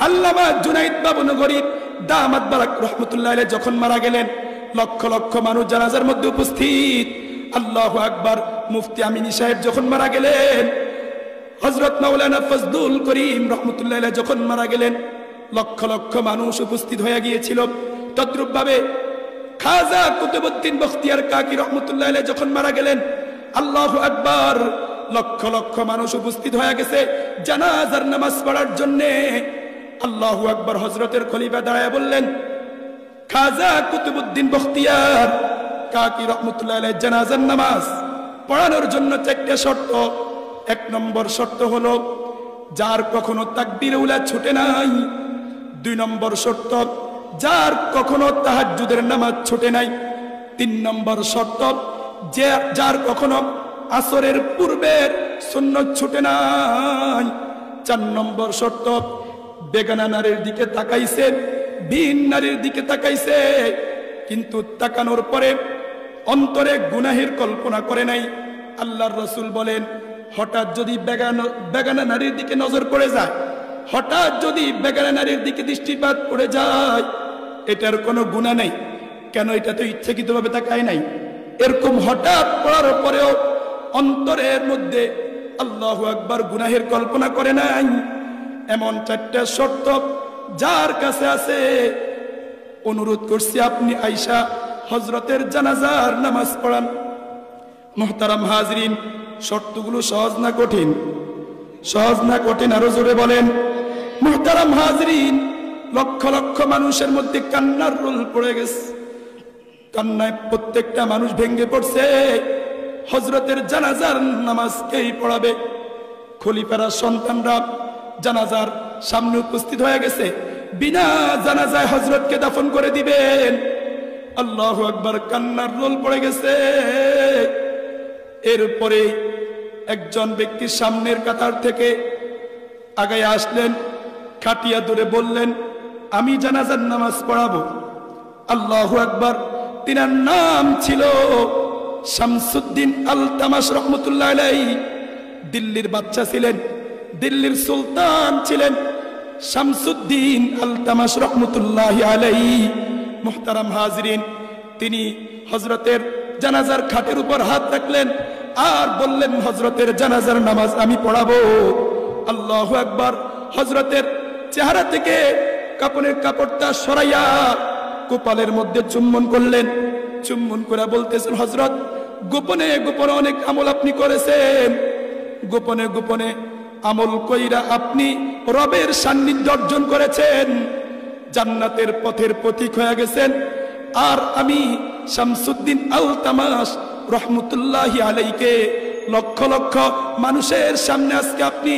আল্লামা জুনাইদ বাবুনগরী দামাত বারাক রহমতুল্লাহি আলাইহি যখন মারা গেলেন, লক্ষ লক্ষ মানুষ জানাজার মধ্যে উপস্থিত। আল্লাহু আকবার, মুফতি আমিনী সাহেব যখন মারা গেলেন, হযরত মাওলানা ফজলুল করিম রহমতুল্লাহি আলাইহি যখন মারা গেলেন, লক্ষ লক্ষ মানুষ উপস্থিত হয়ে গিয়েছিল। তদ্রূপ ভাবে খাজা কুতুবউদ্দিন বখতিয়ার কাকি রহমতুল্লাহি আলাইহি যখন মারা গেলেন, আল্লাহু আকবার, লক্ষ লক্ষ মানুষ উপস্থিত হয়ে গেছে জানাজার নামাজ পড়ার জন্য। আল্লাহু আকবার, হযরতের খলিফা দাঁড়ায় বললেন, খাজা কুতুবউদ্দিন বখতিয়ার কাকি রহমতুল্লাহি আলাইহি জানাজার নামাজ পড়ানোর জন্য 4টা শর্ত। 1 নম্বর শর্ত হলো যার কখনো তাকবীর উলা ছুটে নাই। 2 নম্বর শর্ত যার কখনো তাহাজ্জুদের নামাজ ছুটে নাই। 3 নম্বর শর্ত যার কখনো আসরের পূর্বের সুন্নত ছুটে নাই। 4 নম্বর শর্ত বেগানা নারীর দিকে তাকাইছে, ভিন নারীর দিকে তাকাইছে, কিন্তু তাকানোর পরে অন্তরে গুনাহের কল্পনা করে নাই। আল্লাহর রাসূল বলেন, হঠাৎ যদি বেগানা নারীর দিকে নজর পড়ে যায়, হঠাৎ যদি বেগানা নারীর দিকে দৃষ্টিপাত পড়ে যায়, এটার কোনো গুনাহ নেই। কেন? এটা তো ইচ্ছাকৃতভাবে তাকায় নাই। এরকম হঠাৎ পড়ার পরেও অন্তরের মধ্যে আল্লাহু আকবার গুনাহের কল্পনা করে নাই। এমন 4টা শর্ত যার কাছে আছে, অনুরোধ করছি আপনি আয়েশা হযরতের জানাজার নামাজ পড়ান। মুহতারাম হাজিরিন, শর্তগুলো সহজ না কঠিন? সহজ না কঠিন? আরো জোরে বলেন। মুহতারাম হাজিরিন, লক্ষ লক্ষ মানুষের মধ্যে কান্নার রোল পড়ে গেছে। কান্নায় প্রত্যেকটা মানুষ ভেঙে পড়ছে। হযরতের জানাজার নামাজ কেই পড়াবে? খলিফারা, সন্তানরা জানাজার সামনে উপস্থিত হয়ে গেছে, বিনা জানাজায় হযরতকে দাফন করে দিবেন। আল্লাহু আকবার, কান্নার রোল পড়ে গেছে। এরপরে একজন ব্যক্তি সামনের কাতার থেকে আগায় আসলেন, খাটিয়া ধরে বললেন, আমি জানাজার নামাজ পড়াবো। আল্লাহু আকবার। তিনার নাম ছিল শামসুদ্দিন আলতামাশ রহমতুল্লাহ আলাইহি। দিল্লির বাদশা ছিলেন, দিল্লির সুলতান ছিলেন শামসুদ্দিন আলতামাশ রহমতুল্লাহ আলাইহি। মুহতারাম হাজিরিন, তিনি হযরতের জানাজার খাটের উপর হাত রাখলেন আর বললেন, হযরতের জানাজার নামাজ আমি পড়াবো। আল্লাহু আকবার। হযরতের চেহারা থেকে কাপড়ের কাপড়টা সরাইয়া কপালের মধ্যে চুম্বন করলেন। চুম্বন করে বলতেছেন, হযরত, গোপনে গোপনে অনেক আমল আপনি করেছেন, গোপনে গোপনে আমল কইরা আপনি রবের সান্নিধ্য অর্জন করেছেন, জান্নাতের পথের পথিক হয়ে গেছেন। আর আমি শামসুদ্দিন আলতামাশ রহমতুল্লাহি আলাইহিকে লক্ষ লক্ষ মানুষের সামনে আজকে আপনি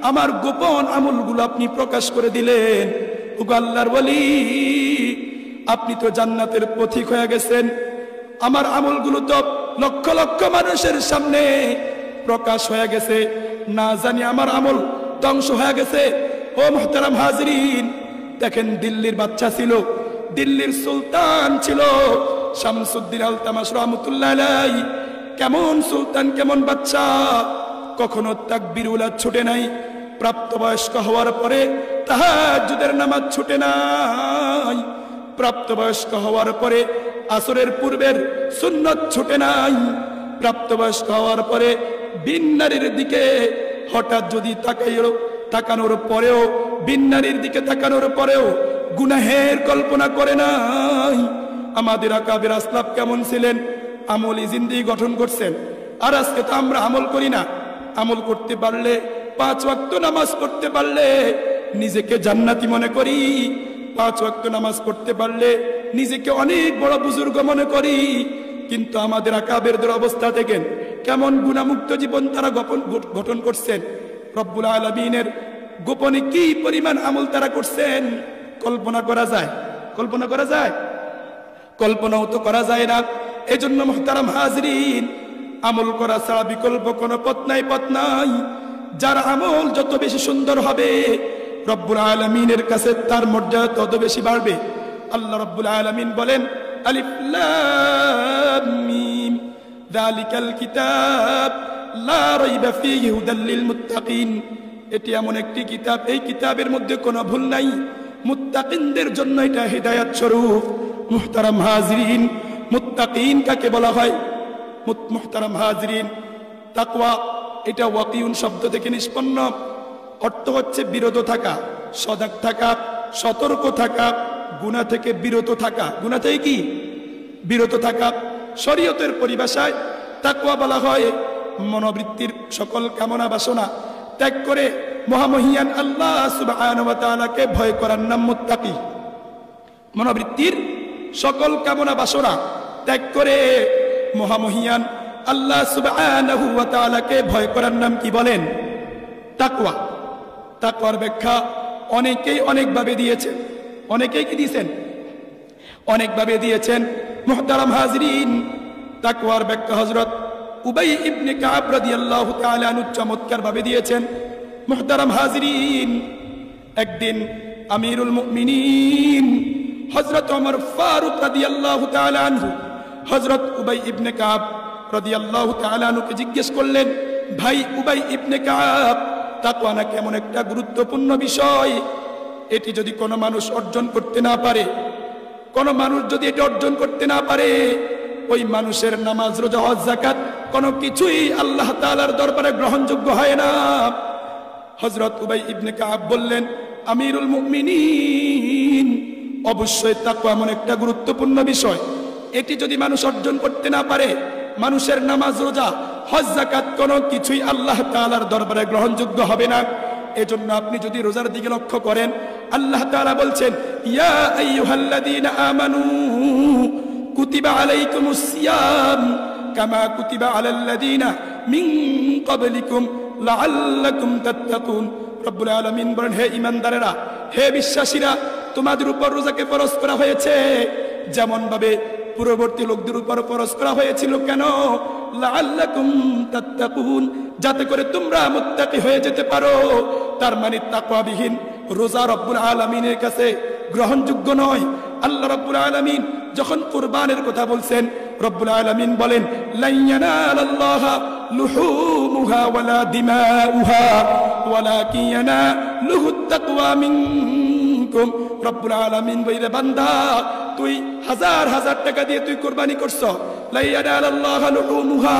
আমার গোপন আমলগুলো আপনি প্রকাশ করে দিলেন। ওগো আল্লাহর ওলি, আপনি তো জান্নাতের পথিক হয়ে গেছেন, আমার আমলগুলো তো লক্ষ লক্ষ মানুষের সামনে প্রকাশ হয়ে গেছে, না জানি আমার আমল ধ্বংস হয়ে গেছে। ও মুহতারাম হাজিরিন, দেখেন, দিল্লির বাদশা ছিল, দিল্লির সুলতান ছিল শামসুদ্দিন আলতামাশ রহমতুল্লাহ আলাইহি। কেমন সুলতান, কেমন বাদশা! কখনো তাকবীর উলা ছুটে নাই। প্রাপ্তবয়স্ক হওয়ার পরে তাহাজ্জুদের নামাজ ছুটে নাই। প্রাপ্তবয়স্ক হওয়ার পরে আসরের পূর্বের সুন্নত ছুটে নাই, প্রাপ্তবয়স্ক হওয়ার পরে বিন নারীর দিকে হঠাৎ যদি তাকানোর পরেও, বিন নারীর দিকে তাকানোর পরেও গুনাহের কল্পনা করে নাই। আমাদের আকাবের আসলাফ কেমন ছিলেন? আমলি জিন্দেগি গঠন করছেন। আর আজকে তো আমরা আমল করি না। আমল করতে পারলে, 5 ওয়াক্ত নামাজ পড়তে পারলে নিজেকে জান্নাতি মনে করি, 5 ওয়াক্ত নামাজ পড়তে পারলে নিজেকে অনেক বড় বুজুর্গ মনে করি। কিন্তু আমাদের আকাবেরদের অবস্থা দেখেন, কেমন গুনাহমুক্ত জীবন তারা গঠন করছেন। রব্বুল আলামিনের গোপনে কি পরিমাণ আমল তারা করছেন কল্পনা করা যায়? কল্পনা করা যায়? কল্পনাও তো করা যায় না। এজন্য মুহতারাম হাজরিন, আমল করা ছাড়া বিকল্প কোনো পথ নাই। যার আমল যত বেশি সুন্দর হবে, রব্বুল আলামিনের কাছে তার মর্যাদা তত বেশি বাড়বে। আল্লাহ রব্বুল আলামিন বলেন, আলিফ লাম মিম যালিকাল কিতাব লা রাইবা ফীহি হুদাল লিল মুত্তাকিন। এটি এমন একটি কিতাব, এই কিতাবের মধ্যে কোনো ভুল নাই, মুত্তাকিনদের জন্য এটা হিদায়াত স্বরূপ। মুহতারাম হাজরিন, মুত্তাকিন কাকে বলা হয়? মুহতারাম হাজরিন, তাকওয়া এটা ওয়াকিউন শব্দ থেকে নিষ্পন্ন। অর্থ হচ্ছে বিরত থাকা, সজাগ থাকা, সতর্ক থাকা, গুনাহ থেকে বিরত থাকা। গুনাহ থেকে কি? বিরত থাকা। শরীয়তের পরিভাষায় তাকওয়া বলা হয় মনোবৃত্তির সকল কামনা বাসনা ত্যাগ করে মহামহিয়ান আল্লাহ সুবহানাহু ওয়া তাআলাকে ভয় করার নাম মুত্তাকি। মনোবৃত্তির সকল কামনা বাসনা ত্যাগ করে মহামহিয়ান আল্লাহ সুবহানাহু ওয়া তাআলাকে ভয় করার নাম কি বলেন? তাকওয়া। তাকওয়ার ব্যাখ্যা অনেকেই অনেকভাবে দিয়েছেন। অনেকেই কি দিয়েছেন? অনেকভাবে দিয়েছেন। মুহতারাম হাজরিন, তাকওয়ার ব্যাখ্যা হযরত উবাই ইবনে কাব রাদিয়াল্লাহু তাআলা আনহু চমৎকার ভাবে দিয়েছেন। মুহতারাম হাজরিন, একদিন আমিরুল মুমিনিন হযরত ওমর ফারুক রাদিয়াল্লাহু তাআলা আনহু হযরত উবাই ইবনে কাব রাদিয়াল্লাহু তাআলা আনহুকে জিজ্ঞেস করলেন, ভাই উবাই ইবনে কাব, তাকওয়া নাকি এমন একটা গুরুত্বপূর্ণ বিষয়, এটি যদি কোনো মানুষ অর্জন করতে না পারে, কোনো মানুষ যদি এটি অর্জন করতে না পারে, ওই মানুষের নামাজ, রোজা, হজ, যাকাত কোনো কিছুই আল্লাহ তাআলার দরবারে গ্রহণযোগ্য হয় না। হযরত উবাই ইবনে কাব বললেন, আমিরুল মুমিনিন, অবশ্যই তাকওয়া এমন একটা গুরুত্বপূর্ণ বিষয়, এটি যদি মানুষ অর্জন করতে না পারে, মানুষের নামাজ, রোজা, হজ, যাকাত কোনো কিছুই আল্লাহ তাআলার দরবারে গ্রহণযোগ্য হবে না। এজন্য আপনি যদি রোজার দিকে লক্ষ্য করেন, আল্লাহ তাআলা বলছেন, ইয়া আইয়ুহাল্লাযীনা আমানু কুতিবা আলাইকুমুস সিয়াম কামা কুতিবা আলাল্লাযীনা মিন ক্বাবলিকুম লাআল্লাকুম তাত্তাকুন। রব্বুল আলামিন বলেন, হে ঈমানদারেরা, হে বিশ্বাসীরা, তোমাদের উপর রোজাকে ফরজ করা হয়েছে যেমন ভাবে পূর্ববর্তী লোকদের উপর ফরজ করা হয়েছিল। কেন? লাআল্লাকুম তাত্তাকুন, যাতে করে তোমরা মুত্তাকি হয়ে যেতে পারো। তার মানে তাকওয়াবিহীন রোজা রব্বুল আলামিনের কাছে গ্রহণযোগ্য নয়। আল্লাহ রব্বুল আলামিন যখন কুরবানের কথা বলছেন, রব্বুল আলামিন বলেন, লা ইয়ানালাল্লাহা লুহুমুহা ওয়ালা দিমাউহা ওয়ালাকিন ইয়ানালুহুত তাকওয়া মিনকুম। রব্বুল আলামিন বলে, বান্দা, তুই হাজার হাজার টাকা দিয়ে তুই কুরবানি করছ, লা ইয়ানালাল্লাহা লুহুমুহা,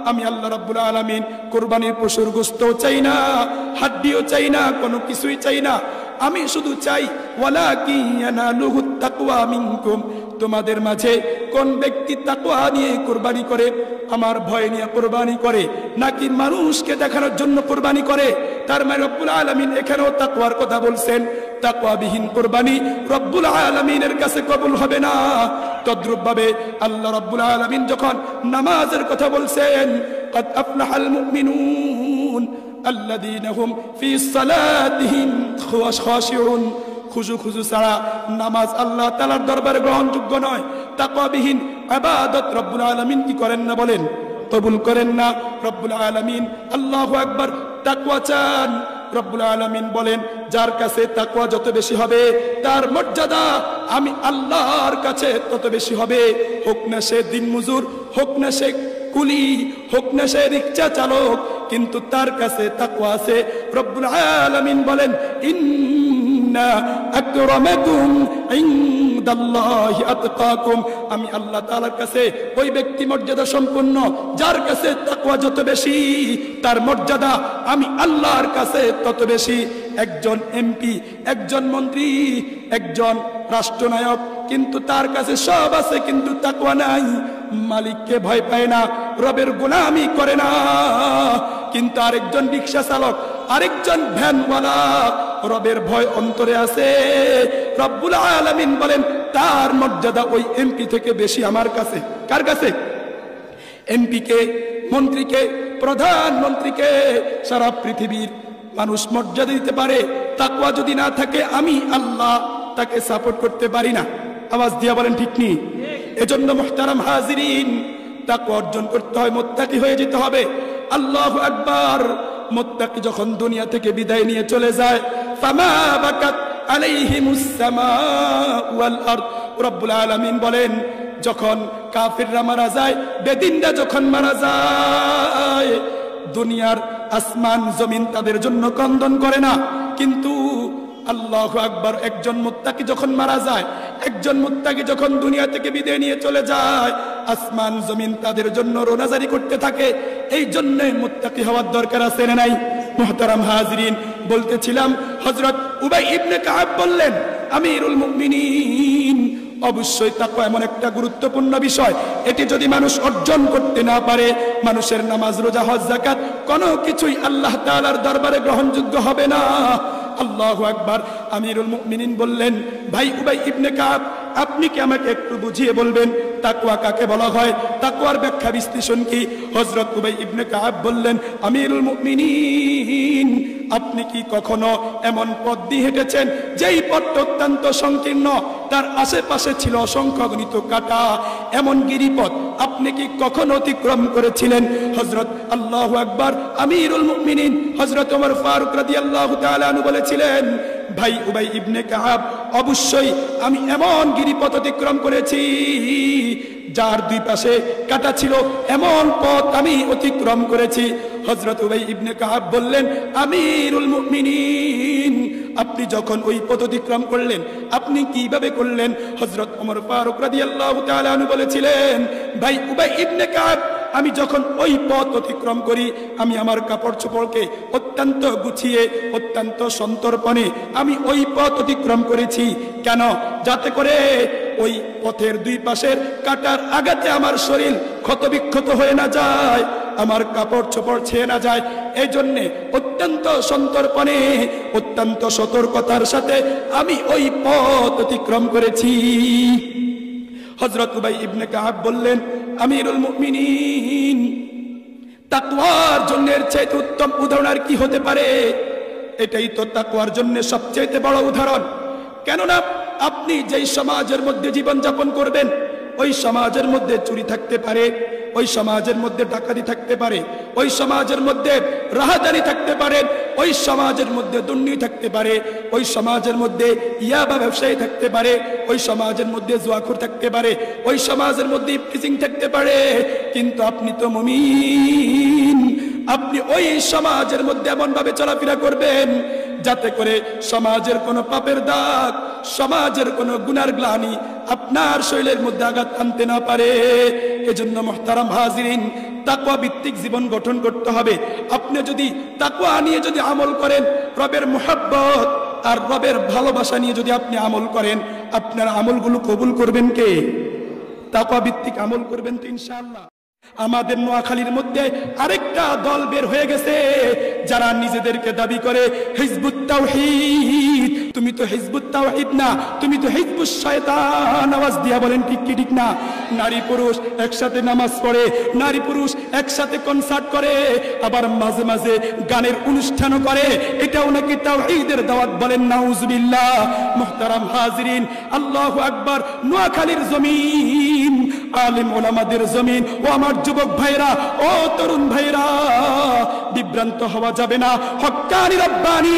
আমি আল্লাহ রাব্বুল আলামিন কুরবানির পশুর গোশতও চাই না, হাড্ডিও চাই না, কোনো কিছুই চাই না। আমি শুধু চাই ওয়ালাকিন ইয়ানালুহুত তাকওয়া মিনকুম, তোমাদের মাঝে কোন ব্যক্তি তাকওয়া নিয়ে কুরবানি করে, আমার ভয় নিয়ে কুরবানি করে, নাকি মানুষকে দেখানোর জন্য কুরবানি করে। তার মানে রব্বুল আলামিন এখানেও তাকওয়ার কথা বলছেন। তাকওয়াবিহীন কুরবানি রব্বুল আলামিনের কাছে কবুল হবে না। তদ্রূপ ভাবে আল্লাহ রব্বুল আলামিন যখন নামাজের কথা বলছেন, قد أفلح المؤمنون الذين هم في صلاتهم خاشعون, খুশু ছাড়া নামাজ আল্লাহ তাআলার দরবারে গ্রহণযোগ্য নয়। তাকওয়াবিহীন ইবাদত রব্বুল আলামিন কি করেন না? বলেন, কবুল করেন না। রব্বুল আলামিন, আল্লাহু আকবার, তাকওয়া চান। রব্বুল আলামিন বলেন, যার কাছে তাকওয়া যত বেশি হবে, তার মর্যাদা আমি আল্লাহর কাছে তত বেশি হবে। হোক না সে দিনমজুর, হোক না সে কুলি, হোক না সে রিকশা চালক, কিন্তু তার কাছে তাকওয়া আছে। রব্বুল আলামিন বলেন, ইন্না আকরামাকুম ইনদাল্লাহি আতকাকুম, আমি আল্লাহ তাআলার কাছে ওই ব্যক্তি মর্যাদা সম্পন্ন যার কাছে তাকওয়া যত বেশি, তার মর্যাদা আমি আল্লাহর কাছে তত বেশি। একজন এমপি, একজন মন্ত্রী, একজন রাষ্ট্রনায়ক, কিন্তু তার কাছে সব আছে কিন্তু তাকওয়া নাই, মালিককে ভয় পায় না, রবের গোলামি করে না। কিন্তু আরেকজন রিকশা চালক, আরেকজন ভ্যানওয়ালা, রবের ভয় অন্তরে আছে। রব্বুল আলামিন বলেন তার মর্যাদা ওই এমপি থেকে বেশি আমার কাছে। কার কাছে? এমপিকে, মন্ত্রীকে, প্রধানমন্ত্রীকে সারা পৃথিবীর মানুষ মর্যাদা দিতে পারে, তাকওয়া যদি না থাকে আমি আল্লাহ তাকে সাপোর্ট করতে পারি না। আওয়াজ দিয়া বলেন ঠিক নেই? এজন্য মুহতারাম হাজিরিন, তাকওয়া অর্জন করতে হয়, মুত্তাকি হয়ে যেতে হবে। আল্লাহু আকবার। মুত্তাকি যখন দুনিয়া থেকে বিদায় নিয়ে চলে যায়, ফামা বাকাত আলাইহিমুস সামাউ ওয়াল আরদ, রব্বুল আলামিন বলেন যখন কাফিররা মারা যায়, বেদিনরা যখন মারা যায়, দুনিয়ার আসমান জমিন তাদের জন্য ক্রন্দন করে না। কিন্তু আল্লাহু আকবার, একজন মুত্তাকি যখন মারা যায়, একজন মুত্তাকি যখন দুনিয়া থেকে বিদায় নিয়ে চলে যায়, আসমান জমিন তাদের জন্য রোনাজারি করতে থাকে। এই জন্য মুত্তাকি হওয়ার দরকার আছে না নাই? মুহতারাম হাজিরিন, বলতেছিলাম হযরত উবাই ইবনে কাব বললেন, আমিরুল মুমিনিন, অবশ্যই তাকওয়া এমন একটা গুরুত্বপূর্ণ বিষয়, এটি যদি মানুষ অর্জন করতে না পারে, মানুষের নামাজ, রোজা, হজ, যাকাত কোনো কিছুই আল্লাহ তাআলার দরবারে গ্রহণযোগ্য হবে না। আল্লাহু আকবার। আমিরুল মুমিনিন বললেন, ভাই উবাই ইবনে কাব, আপনি কি আমাকে একটু বুঝিয়ে বলবেন তাকওয়া কাকে বলা হয়? তাকওয়ার ব্যাখ্যা বিশ্লেষণ কি? হযরত উবাই ইবনে কাব বললেন, আমিরুল মুমিনিন, আপনি কি কখনো এমন পথ দিয়ে হেঁটেছেন যেই পথটা অত্যন্ত সংকীর্ণ, তার আশেপাশে ছিল অসংখ্য গণিত কাটা, এমন গিরিপথ আপনি কি কখনো অতিক্রম করেছিলেন? হযরত আল্লাহু আকবার, আমিরুল মুমিনিন হযরত ওমর ফারুক রাদিয়াল্লাহু তাআলা আনহু বলেছিলেন, ভাই উবাই ইবনে কাব, অবশ্যই আমি এমন গিরিপথ অতিক্রম করেছি যার দুই পাশে কাটা ছিল, এমন পথ আমি অতিক্রম করেছি। হযরত উবাই ইবনে কাব বললেন, আমিরুল মুমিনিন, আপনি যখন ওই পথ অতিক্রম করলেন আপনি কিভাবে করলেন? হযরত ওমর ফারুক রাদিয়াল্লাহু তাআলা আনহু বলেছিলেন, ভাই উবাই ইবনে কাব, আমি যখন ওই পথ অতিক্রম করি, আমি আমার কাপড় চোপড়কে অত্যন্ত গুছিয়ে, অত্যন্ত সন্তর্পণে আমি ওই পথ অতিক্রম করেছি। কেন? যাতে করে ওই পথের দুই পাশের কাটার আঘাতে আমার শরীর ক্ষতবিক্ষত হয়ে না যায়, আমার কাপড় চোপড় ছেয়ে না যায়। এই জন্যে অত্যন্ত সন্তর্পণে, অত্যন্ত সতর্কতার সাথে আমি ওই পথ অতিক্রম করেছি। হযরত উবাই ইবনে কাব বললেন, আমিরুল মুমিনিন, তাকওয়ার জন্য এর চাইতে উত্তম উদাহরণ আর কি হতে পারে? এটাই তো তাকওয়ার জন্য সবচেয়ে বড় উদাহরণ। কেননা আপনি যেই সমাজের মধ্যে জীবন যাপন করবেন, ওই সমাজের মধ্যে চুরি থাকতে পারে, ওই সমাজের মধ্যে ডাকাতি থাকতে পারে, ওই সমাজের মধ্যে রাহাজানি থাকতে পারে, ওই সমাজের মধ্যে দুর্নীতি থাকতে পারে, ওই সমাজের মধ্যে ইয়াবা ব্যবসায়ী থাকতে পারে, ওই সমাজের মধ্যে জুয়াখোর থাকতে পারে, ওই সমাজের মধ্যে ইফতিজিং থাকতে পারে। কিন্তু আপনি তো মুমিন, আপনি ওই সমাজের মধ্যে এমন ভাবে চলাফেরা করবেন যাতে করে সমাজের কোনো পাপের দাগ, সমাজের কোনো গুনার গ্লানি আপনার শরীরের মধ্যে আঘাত আনতে না পারে। এজন্য মুহতারাম হাজিরিন, তাকওয়া ভিত্তিক জীবন গঠন করতে হবে। আপনি যদি তাকওয়া নিয়ে যদি আমল করেন, রবের মুহাব্বত আর রবের ভালোবাসা নিয়ে যদি আপনি আমল করেন, আপনার আমলগুলো কবুল করবেন কে? তাকওয়া ভিত্তিক আমল করবেন তো ইনশাআল্লাহ। আমাদের নোয়াখালীর মধ্যে আরেকটা দল বের হয়ে গেছে, যারা নিজেদেরকে দাবি করে হিজবুত তাওহীদ। তুমি তো হিজবুত তাওহীদ না, তুমি তো হিজবুস শয়তান। আওয়াজ দিয়া বলেন ঠিক কি ঠিক না? নারী পুরুষ একসাথে নামাজ পড়ে, নারী পুরুষ একসাথে কনসার্ট করে, আবার মাঝে মাঝে গানের অনুষ্ঠানও করে, এটাও নাকি তাওহীদের দাওয়াত। বলেন নাউজুবিল্লাহ। মুহতারাম হাজিরিন, আল্লাহু আকবার। নোয়াখালীর জমিন, আলেম ওলামাদের জমিন। ও আমার যুবক ভাইরা, ও তরুণ ভাইরা, বিভ্রান্ত হওয়া যাবে না। হক্কানি রব্বানি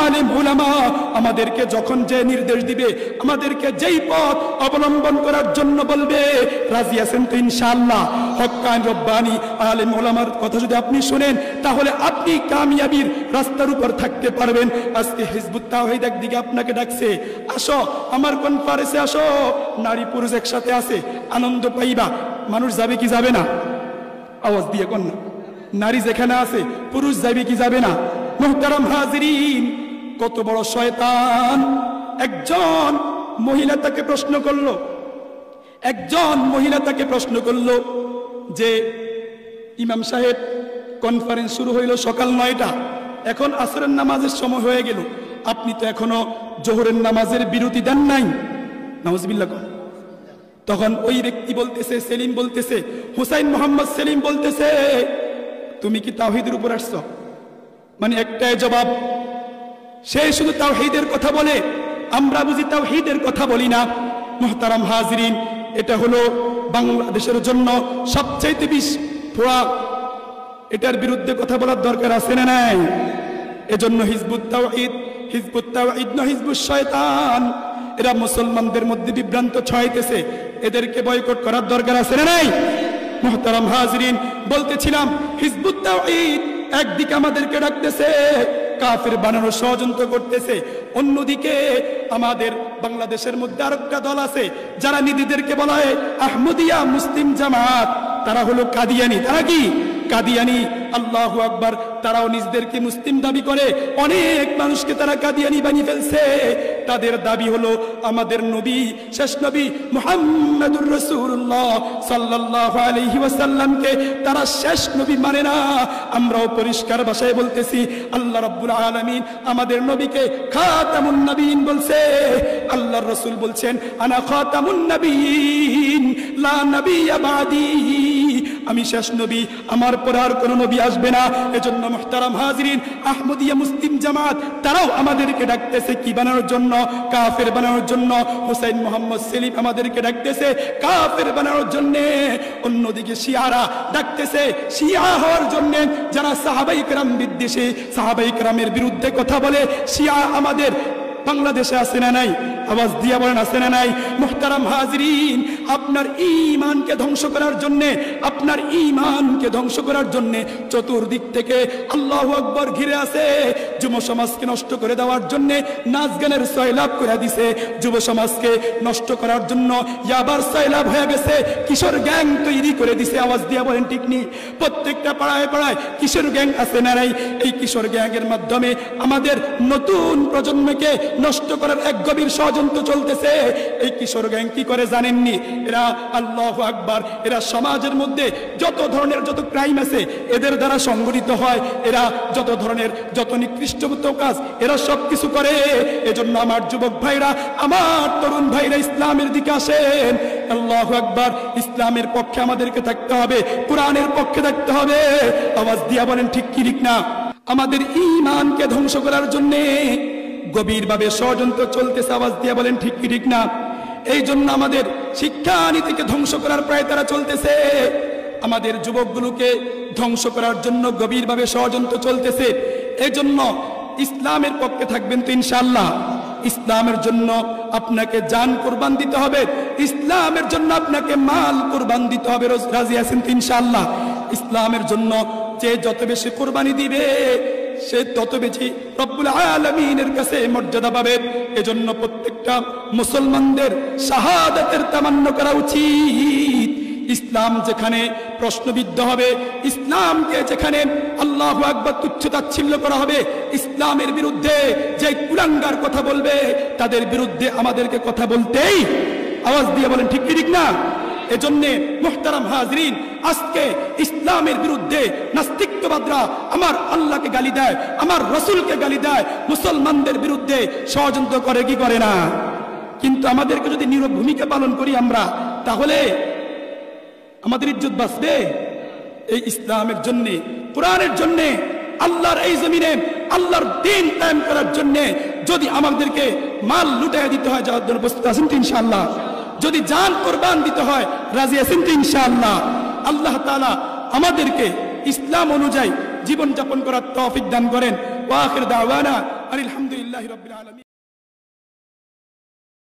আলেম উলামা আমাদেরকে যখন যে নির্দেশ দিবে, আমাদেরকে যেই পথ অবলম্বন করার জন্য বলবে, রাজি আছেন তো ইনশাআল্লাহ? হক্কান রব্বানি আলেম ওলামার কথা যদি আপনি শুনেন, তাহলে আপনি কামিয়াবির রাস্তার উপর থাকতে পারবেন। আজকে হিজবুত তাওহীদ একদিকে আপনাকে ডাকছে, আসো আমার কনফারেন্সে আসো, নারী পুরুষ একসাথে আছে, আনন্দ পাইবা। মানুষ যাবে কি যাবে না? আওয়াজ দিয়ে কোন না। নারী যেখানে আছে পুরুষ যাবে কি যাবে না? মুহতারাম হাজিরিন, কত বড় শয়তান! একজন মহিলা তাকে প্রশ্ন করলো, যে ইমাম সাহেব কনফারেন্স শুরু হইল সকাল 9টা, এখন আসরের নামাজের সময় হয়ে গেল, আপনি তো এখনো জোহরের নামাজের বিরতি দেন নাই। নাউজুবিল্লাহ। তখন ওই ব্যক্তি বলতেছে, সেলিম বলতেছে, হুসাইন মোহাম্মদ সেলিম বলতেছে, তুমি কি তাওহীদের উপর আসছো? মানে একটাই জবাব, সে শুধু তাওহীদের কথা বলে, আমরা বুঝি তাওহীদের কথা বলি না। মুহতারাম হাজিরিন, এটা হলো বাংলাদেশের জন্য সবচাইতে বিষ ফোড়া। এটার বিরুদ্ধে কথা বলার দরকার আছে না নাই? এজন্য হিজবুত তাওহীদ নয়, হিজবুশ শয়তান, এরা মুসলমানদের মধ্যে বিভ্রান্ত ছড়াইতেছে, এদেরকে বয়কট করার দরকার আছে না নাই? মুহতারাম হাজিরিন, বলতেছিলাম হিজবুত তাওহীদ একদিকে আমাদেরকে ডাকতেছে, কাফের বানানোর ষড়যন্ত্র করতেছে, অন্যদিকে আমাদের বাংলাদেশের মধ্যে আরেকটা দল আছে যারা নিজেদেরকে বলা হয় আহমদিয়া মুসলিম জামাত, তারা হলো কাদিয়ানি। তারা কি কাদিয়ানি? আল্লাহু আকবার। তারাও নিজেদেরকে মুসলিম দাবি করে, অনেক মানুষকে তারা কাদিয়ানি বানিয়ে ফেলছে। তাদের দাবি হলো আমাদের নবী, শেষ নবী মুহাম্মদুর রাসূলুল্লাহ সাল্লাল্লাহু আলাইহি ওয়াসাল্লামকে তারা শেষ নবী মানে না। আমরাও পরিষ্কার ভাষায় বলতেছি, আল্লাহ রাব্বুল আলামিন আমাদের নবীকে খাতামুন নবীন বলছে। আল্লাহর রাসূল বলছেন, আনা খাতামুন নবীন লা নবিয়্যা বাদি, আমি শেষ নবী, আমার পর আর কোন নবী আসবে না। এজন্য মুহতারাম হাজিরিন, আহমদিয়া মুসলিম জামাত তারাও আমাদেরকে ডাকতেছে কি বানানোর জন্য? কাফের বানানোর জন্য। হুসাইন মোহাম্মদ সেলিম আমাদেরকে ডাকতেছে কাফের বানানোর জন্য। অন্যদিকে শিয়ারা ডাকতেছে শিয়া হওয়ার জন্য, যারা সাহাবায়ে কেরাম বিদ্বেষী, সাহাবায়ে কেরামের বিরুদ্ধে কথা বলে। শিয়া আমাদের বাংলাদেশে আছে না নাই? আওয়াজ দিয়া বলেন, আছে না নাই? মুহতারাম হাজিরিন, আপনার ঈমানকে ধ্বংস করার জন্য, আপনার ঈমানকে ধ্বংস করার জন্য চতুর্দিক থেকে আল্লাহু আকবার ঘিরে আছে। যুব সমাজকে নষ্ট করে দেওয়ার জন্য নাচ গানের সয়লাব করে দিছে। যুব সমাজকে নষ্ট করার জন্য ইয়াবার সয়লাব হয়ে গেছে। কিশোর গ্যাং তৈরি করে দিছে। আওয়াজ দিয়া বলেন ঠিক নি? প্রত্যেকটা পাড়ায় পাড়ায় কিশোর গ্যাং আছে না নাই? এই কিশোর গ্যাংয়ের মাধ্যমে আমাদের নতুন প্রজন্মকে নষ্ট করার এক গভীর ষড়যন্ত্র চলতেছে। এই কিশোর গ্যাং কি করে জানেননি? এরা আল্লাহু আকবার, এরা সমাজের মধ্যে যত ধরনের যত ক্রাইম আছে এদের দ্বারা সংগঠিত হয়। এরা যত ধরনের যত নিকৃষ্টমূলক কাজ এরা সব কিছু করে। এজন্য আমার যুবক ভাইরা, আমার তরুণ ভাইরা, ইসলামের দিকে আসেন। আল্লাহু আকবার। ইসলামের পক্ষে আমাদেরকে থাকতে হবে, কোরআনের পক্ষে থাকতে হবে। আওয়াজ দিয়া বলেন ঠিক কি ঠিক না? আমাদের ঈমানকে ধ্বংস করার জন্য গভীরভাবে ষড়যন্ত্র চলতেছে। আওয়াজ দিয়ে বলেন ঠিক কি ঠিক না? এই জন্য আমাদের শিক্ষানীতিকে ধ্বংস করার প্রায় তারা চলতেছে। আমাদের যুবকগুলোকে ধ্বংস করার জন্য গভীরভাবে ষড়যন্ত্র চলতেছে। এই জন্য ইসলামের পক্ষে থাকবেন তো ইনশাআল্লাহ? ইসলামের জন্য আপনাকে জান কুরবান দিতে হবে, ইসলামের জন্য আপনাকে মাল কুরবান দিতে হবে। রাজি আছেন তো ইনশাআল্লাহ? ইসলামের জন্য যে যত বেশি কুরবানি দিবে সে তত বেশি রব্বুল আলামিনের কাছে মর্যাদা পাবে। এজন্য প্রত্যেকটা মুসলমানদের শাহাদাতের তামান্না করা উচিত। ইসলাম যেখানে প্রশ্নবিদ্ধ হবে, ইসলামকে যেখানে আল্লাহু আকবার তুচ্ছ তাচ্ছিল্য করা হবে, ইসলামের বিরুদ্ধে যে কুলাঙ্গার কথা বলবে তাদের বিরুদ্ধে আমাদেরকে কথা বলতেই। আওয়াজ দিয়ে বলেন ঠিক কি ঠিক না? এজন্য মুহতারাম হাজিরিন, আজকে ইসলামের বিরুদ্ধে নাস্তিকবাদরা আমার আল্লাহকে গালি দেয়, আমার রাসূলকে গালি দেয়, মুসলমানদের বিরুদ্ধে ষড়যন্ত্র করে কি করে না? কিন্তু আমাদেরকে যদি নীরব ভূমিকা পালন করি আমরা, তাহলে আমাদের ইজ্জত বাঁচবে। এই ইসলামের জন্য, কোরআনের জন্য, আল্লাহর এই জমিনে আল্লাহর দ্বীন কায়েম করার জন্য যদি আমাদেরকে মাল লুটায় দিতে হয়, যাওয়ার জন্য প্রস্তুত আছেন তো ইনশাআল্লাহ? যদি জান কুরবান দিতে হয় রাজি আছেন তো ইনশাআল্লাহ? আল্লাহ তাআলা আমাদেরকে ইসলাম অনুযায়ী জীবন যাপন করার তৌফিক দান করেন। ওয়া আখির দাওয়ানা আলহামদুলিল্লাহি রাব্বিল আলামিন।